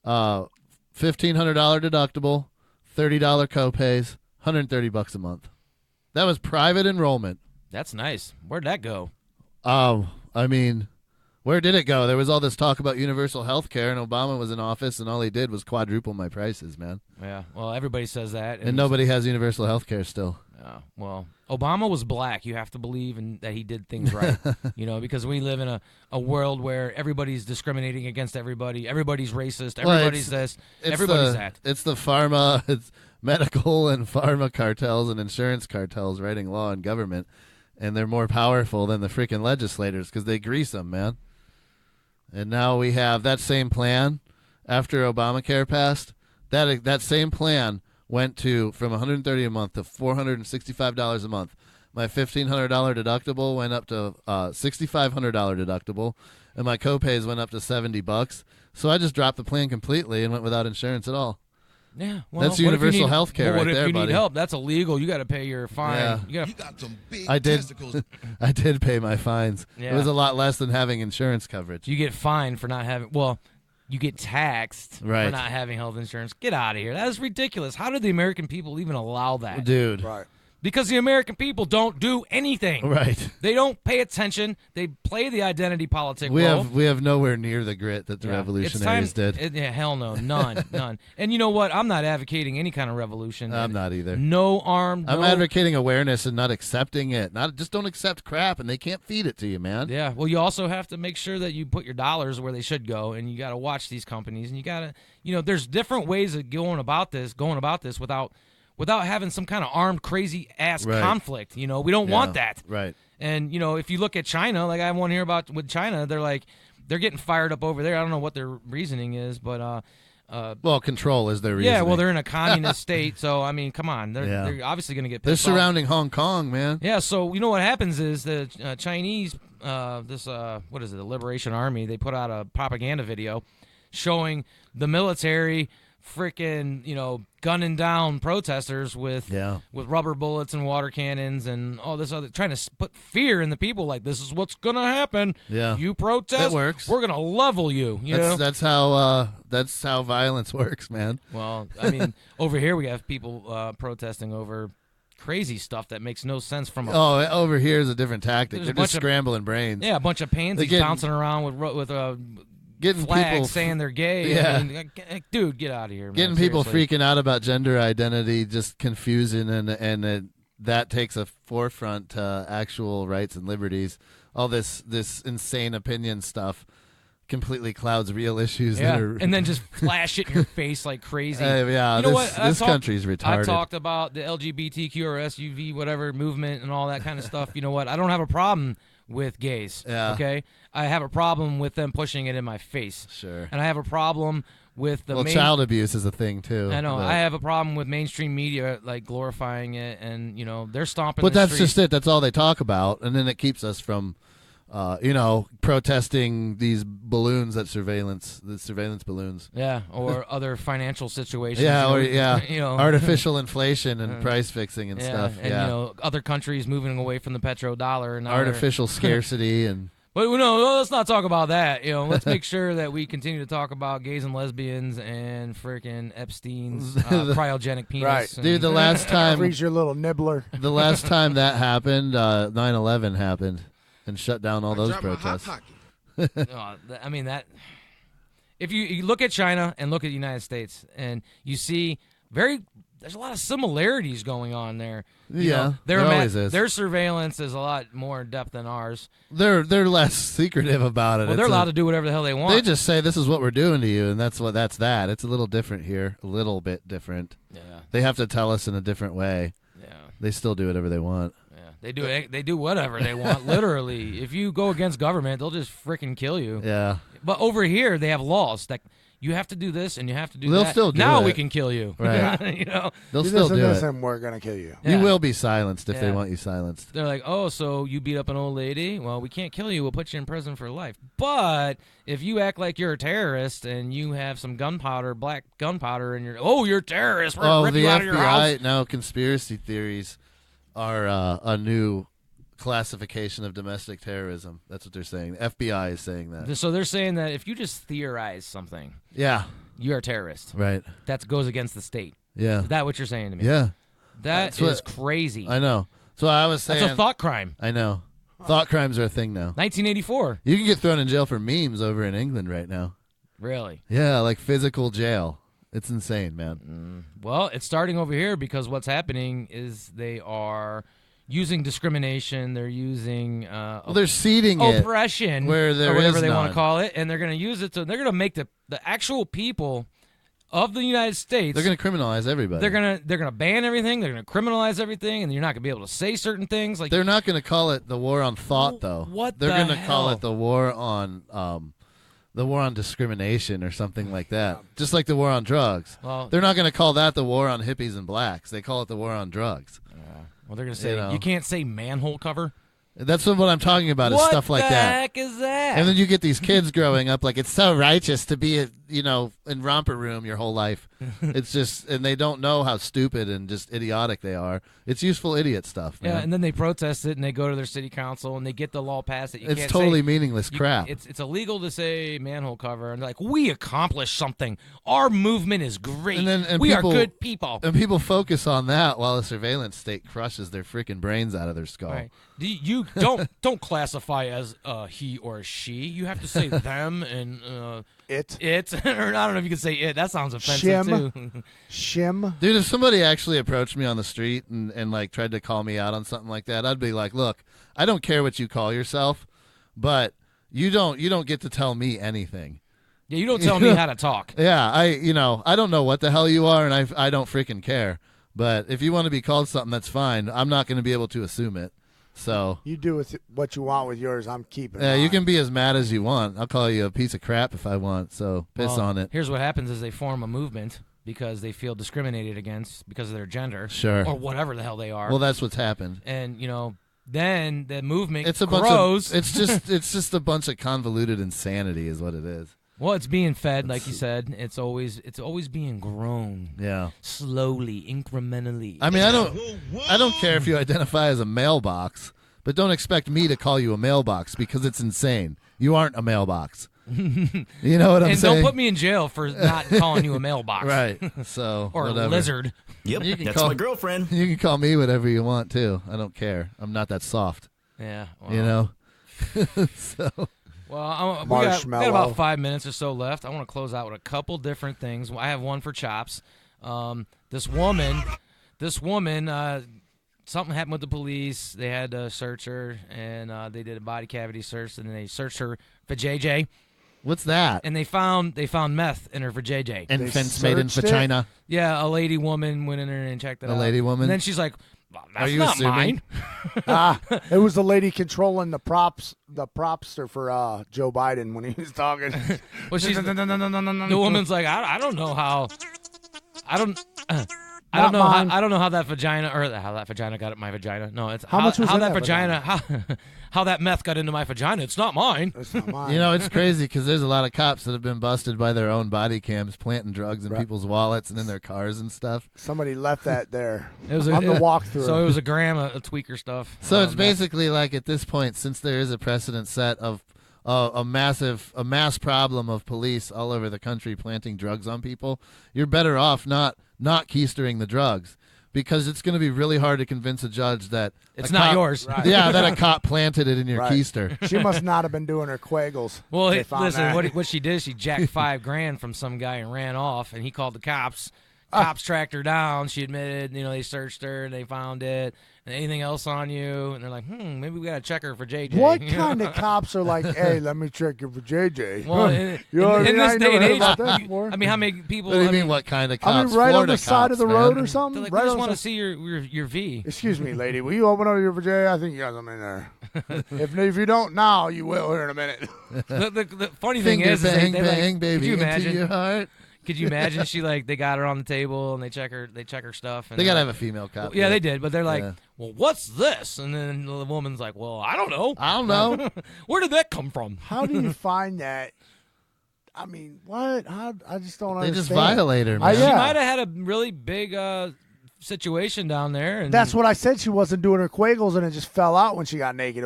$1,500 deductible, $30 copays, $130 a month. That was private enrollment. That's nice. Where'd that go? I mean, where did it go? There was all this talk about universal health care, and Obama was in office, and all he did was quadruple my prices, man. Yeah, well, everybody says that. And nobody has universal health care still. Well, Obama was black. You have to believe that he did things right, because we live in a world where everybody's discriminating against everybody. Everybody's racist. Everybody's this. Everybody's that. It's the it's medical and pharma cartels and insurance cartels writing law and government, and they're more powerful than the freaking legislators because they grease them, man. And now we have that same plan after Obamacare passed. That same plan went from $130 a month to $465 a month. My $1,500 deductible went up to $6,500 deductible, and my copays went up to $70. So I just dropped the plan completely and went without insurance at all. Yeah, well, that's universal health care what right if there, you buddy. need help? That's illegal. You got to pay your fine. Yeah. You got some big I did. testicles. I did pay my fines. Yeah. It was a lot less than having insurance coverage. You get fined for not having. Well, you get taxed for Right. not having health insurance. Get out of here. That is ridiculous. How did the American people even allow that? Dude. Right. Because the American people don't do anything. Right. They don't pay attention. They play the identity politic We role. have nowhere near the grit that the Yeah. revolutionaries did. Hell no. None. And you know what? I'm not advocating any kind of revolution. I'm not either. No armed. I'm no- advocating awareness and not accepting it. Just don't accept crap, and they can't feed it to you, man. Yeah. Well, you also have to make sure that you put your dollars where they should go, and you got to watch these companies, and you got to, there's different ways of going about this without having some kind of armed, crazy ass Right. conflict. We don't want that. Right. And if you look at China, like I have one here about with China, they're getting fired up over there. I don't know what their reasoning is, but well, control is their reason. yeah, well, they're in a communist state, so I mean, come on, they're obviously going to get They're pissed off. surrounding Hong Kong, man. Yeah, so what happens is the Chinese, what is it, the Liberation Army, they put out a propaganda video showing the military freaking, gunning down protesters with rubber bullets and water cannons and all this other, trying to put fear in the people, like, this is what's going to happen. Yeah. You protest, That works. we're going to level you, That's how violence works, man. Well, I mean, over here we have people protesting over crazy stuff that makes no sense from a... Oh, over here is a different tactic. There's They're a bunch just of- scrambling brains. Yeah, a bunch of pansies bouncing around with getting flags people saying they're gay. Yeah. I mean, dude, get out of here, man. Getting people Seriously. freaking out about gender identity, just confusing, and that takes a forefront to actual rights and liberties. All this insane opinion stuff completely clouds real issues. Yeah, that are, and then just flash it in your face like crazy. Yeah, you know what? this country's retarded. I talked about the LGBTQ or SUV whatever movement and all that kind of stuff. You know what? I don't have a problem with gays. Yeah. Okay. I have a problem with them pushing it in my face. Sure. And I have a problem with the child abuse is a thing too. I know. but- I have a problem with mainstream media like glorifying it, and they're stomping. But the that's streets. just it. That's all they talk about, and then it keeps us from, protesting these balloons the surveillance balloons. Yeah, or other financial situations. Yeah, artificial artificial inflation and price fixing and stuff. And Yeah, other countries moving away from the petrodollar and now artificial scarcity and. But no, let's not talk about that. Let's make sure that we continue to talk about gays and lesbians and freaking Epstein's cryogenic penis. Right. and- Dude, the last time Freeze your little nibbler. the last time that happened, 9/11 happened and shut down all those protests. I mean that. If you look at China and look at the United States, and you see there's a lot of similarities going on there. There always is. Their surveillance is a lot more in depth than ours. They're less secretive about it. Well, they're allowed to do whatever the hell they want. They just say this is what we're doing to you, and that's that. It's a little different here, a little bit different. Yeah. They have to tell us in a different way. Yeah. They still do whatever they want. Yeah. They do whatever they want. Literally, if you go against government, they'll just freaking kill you. Yeah. But over here, they have laws that you have to do this and you have to do They'll that. still do now it. we can kill you. Right. Do They'll still do this it. and we're gonna kill you. Yeah. You will be silenced if they Yeah. want you silenced. They're like, oh, so you beat up an old lady? Well, we can't kill you. We'll put you in prison for life. But if you act like you're a terrorist and you have some gunpowder, black gunpowder, and you're a terrorist, we're gonna rip the you out of your house. FBI now conspiracy theories are a new classification of domestic terrorism. That's what they're saying. The FBI is saying that. So they're saying that if you just theorize something, Yeah. you're a terrorist. Right. That goes against the state. Yeah. Is that what you're saying to me? Yeah. That That's is what- crazy. I know. So I was saying. That's a thought crime. I know. Thought crimes are a thing now. 1984. You can get thrown in jail for memes over in England right now. Really? Yeah, like physical jail. It's insane, man. Well, it's starting over here because what's happening is they are using discrimination. They're using Well, they're seeding it oppression, where there or whatever is they want none. to call it, and they're going to use it. So they're going to make the actual people of the United States. They're going to criminalize everybody. They're gonna ban everything. They're gonna criminalize everything, and you're not gonna be able to say certain things. Like They're not going to call it the war on thought, though. What They're the going to call hell? it the war on discrimination or something like that. Just like the war on drugs. Well- They're not going to call that the war on hippies and blacks. They call it the war on drugs. well, they're gonna say You know. you can't say manhole cover. That's what I'm talking about. Is What stuff like the that. heck is that? And then you get these kids growing up like it's so righteous to be in romper room your whole life. It's just, and they don't know how stupid and just idiotic they are. It's useful idiot stuff, man. Yeah, and then they protest it, and they go to their city council, and they get the law passed. That you It's can't totally say, meaningless crap. It's illegal to say manhole cover, and they're like, we accomplished something. Our movement is great. And we people, are good people. And people focus on that while the surveillance state crushes their freaking brains out of their skull. Right. You don't classify as he or she. You have to say them and It. or I don't know if you can say it. That sounds offensive too. Shim. Dude, if somebody actually approached me on the street and like tried to call me out on something like that, I'd be like, look, I don't care what you call yourself, but you don't get to tell me anything. Yeah, you don't tell me how to talk. Yeah, I don't know what the hell you are, and I don't freaking care. But if you want to be called something, that's fine. I'm not going to be able to assume it. So You do with what you want with yours. I'm keeping. yeah, you mine. can be as mad as you want. I'll call you a piece of crap if I want. So piss Well, on it. Here's what happens is they form a movement because they feel discriminated against because of their gender. Sure. Or whatever the hell they are. Well, that's what's happened. And, then the movement It's a grows. bunch of, it's just a bunch of convoluted insanity, is what it is. Well, it's being fed, like you said. It's always being grown. Yeah. Slowly, incrementally. I mean, I don't care if you identify as a mailbox, but don't expect me to call you a mailbox because it's insane. You aren't a mailbox. You know what I'm and saying? don't put me in jail for not calling you a mailbox. Right. So or whatever. a lizard. Yep, You can that's call- my girlfriend. You can call me whatever you want too. I don't care. I'm not that soft. Yeah. Well, You know. So Well, we got Marshmallow. about 5 minutes or so left. I want to close out with a couple different things. I have one for Chops. This woman, something happened with the police. They had to search her, and they did a body cavity search, and then they searched her for JJ, what's that? and they found meth in her for JJ. Infants made in searched it? vagina. Yeah, a lady woman went in there and checked it out. A lady woman? And then she's like, well, that's Are you not assuming? mine. It was the lady controlling the propster for Joe Biden when he was talking. Well, she's the woman's like, I don't know how. I don't know. I don't know how that vagina or how that vagina got at my vagina. No, it's How much was how in that that vagina. How that meth got into my vagina. It's not mine. It's not mine. You know, it's crazy because there's a lot of cops that have been busted by their own body cams, planting drugs in people's wallets and in their cars and stuff. Somebody left that there. It was on the walkthrough. So it was a gram of tweaker stuff. So it's basically like at this point, since there is a precedent set of a mass problem of police all over the country planting drugs on people, you're better off not keistering the drugs. Because it's going to be really hard to convince a judge that it's not yours. Right. Yeah, that a cop planted it in your Right. keister. She must not have been doing her quagles. Well, They found listen, that. what she did, she jacked $5,000 from some guy and ran off, and he called the cops. Cops tracked her down. She admitted, they searched her and they found it. And anything else on you? And they're like, maybe we got to check her for JJ. What kind of cops are like, hey, let me check you for JJ? Well, in You know what I this mean? I ain't day never and heard age, about that before. I mean, how many people? What do you mean, what kind of cops? I mean, right on Florida the side of the cops, road man. or something? They're like, right we just on want to the- see your V. Excuse me, lady. Will you open up your vagina? I think you got something in there. if you don't now, you will here in a minute. The funny thing Finger is, bang, they bang, like, baby, could you into imagine? your heart. Could you imagine? They got her on the table and they check her stuff. And They got to they're have a female cop. like, yeah, they did, but they're like, Yeah. well, what's this? And then the woman's like, well, I don't know. I don't know. Where did that come from? How do you find that? I mean, what? How? I just don't They understand. just violate her, man. She yeah. might have had a really big situation down there. And That's what I said. She wasn't doing her quagles, and it just fell out when she got naked.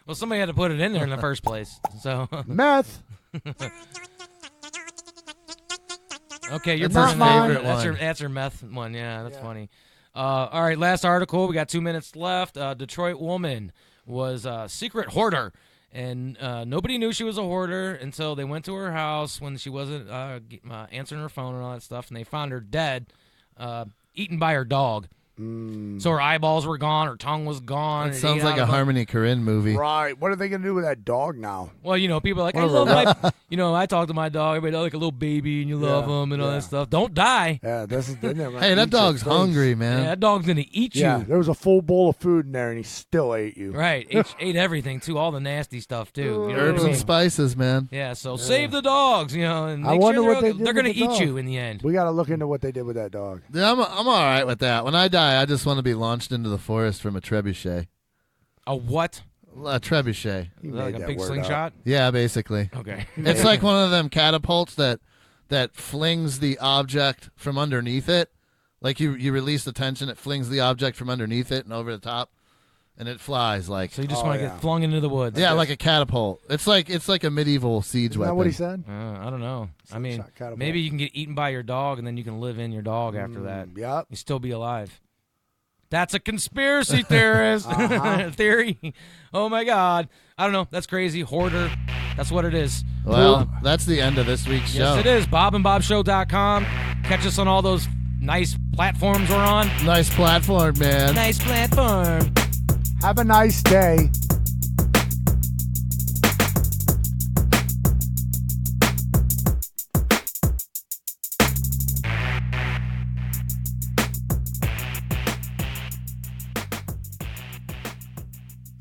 Well, somebody had to put it in there in the first place. So Meth. okay, you're That's her burning that. favorite one. That's her meth one. Yeah, that's funny. All right, last article. We got 2 minutes left. Detroit woman was a secret hoarder, and nobody knew she was a hoarder until they went to her house when she wasn't answering her phone and all that stuff, and they found her dead, eaten by her dog. So her eyeballs were gone, her tongue was gone. It sounds like a Harmony Korine movie. Right. What are they gonna do with that dog now? Well, people are like, I love my, I talk to my dog. Everybody like a little baby, and you love him and all that stuff. Don't die. Yeah, this is. Hey, Hey, that dog's hungry, man. Yeah, that dog's gonna eat Yeah, you. there was a full bowl of food in there, and he still ate you. Right, ate everything too, all the nasty stuff too. You know what I Herbs and mean? spices, man. Yeah, so save the dogs, and I make wonder sure what they did they're gonna with the eat dog. you in the end. We got to look into what they did with that dog. Yeah, I'm all right with that. When I die, I just want to be launched into the forest from a trebuchet. A what? A trebuchet. You Is that like made a that big word slingshot? Yeah, basically. Okay. It's like one of them catapults that that flings the object from underneath it. Like you release the tension, it flings the object from underneath it and over the top, and it flies like. So you just want to get flung into the woods. Yeah, like a catapult. It's like a medieval siege Isn't weapon. that what he said? I don't know. I mean, catapult. maybe you can get eaten by your dog, and then you can live in your dog after that. Yep. You still be alive. That's a conspiracy theorist theory. Oh my God. I don't know. That's crazy. Hoarder. That's what it is. Well, that's the end of this week's show. Yes, it is. BobandBobShow.com. Catch us on all those nice platforms we're on. Nice platform, man. Nice platform. Have a nice day.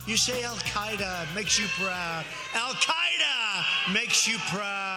You say Al Qaeda makes you proud. Al Qaeda makes you proud.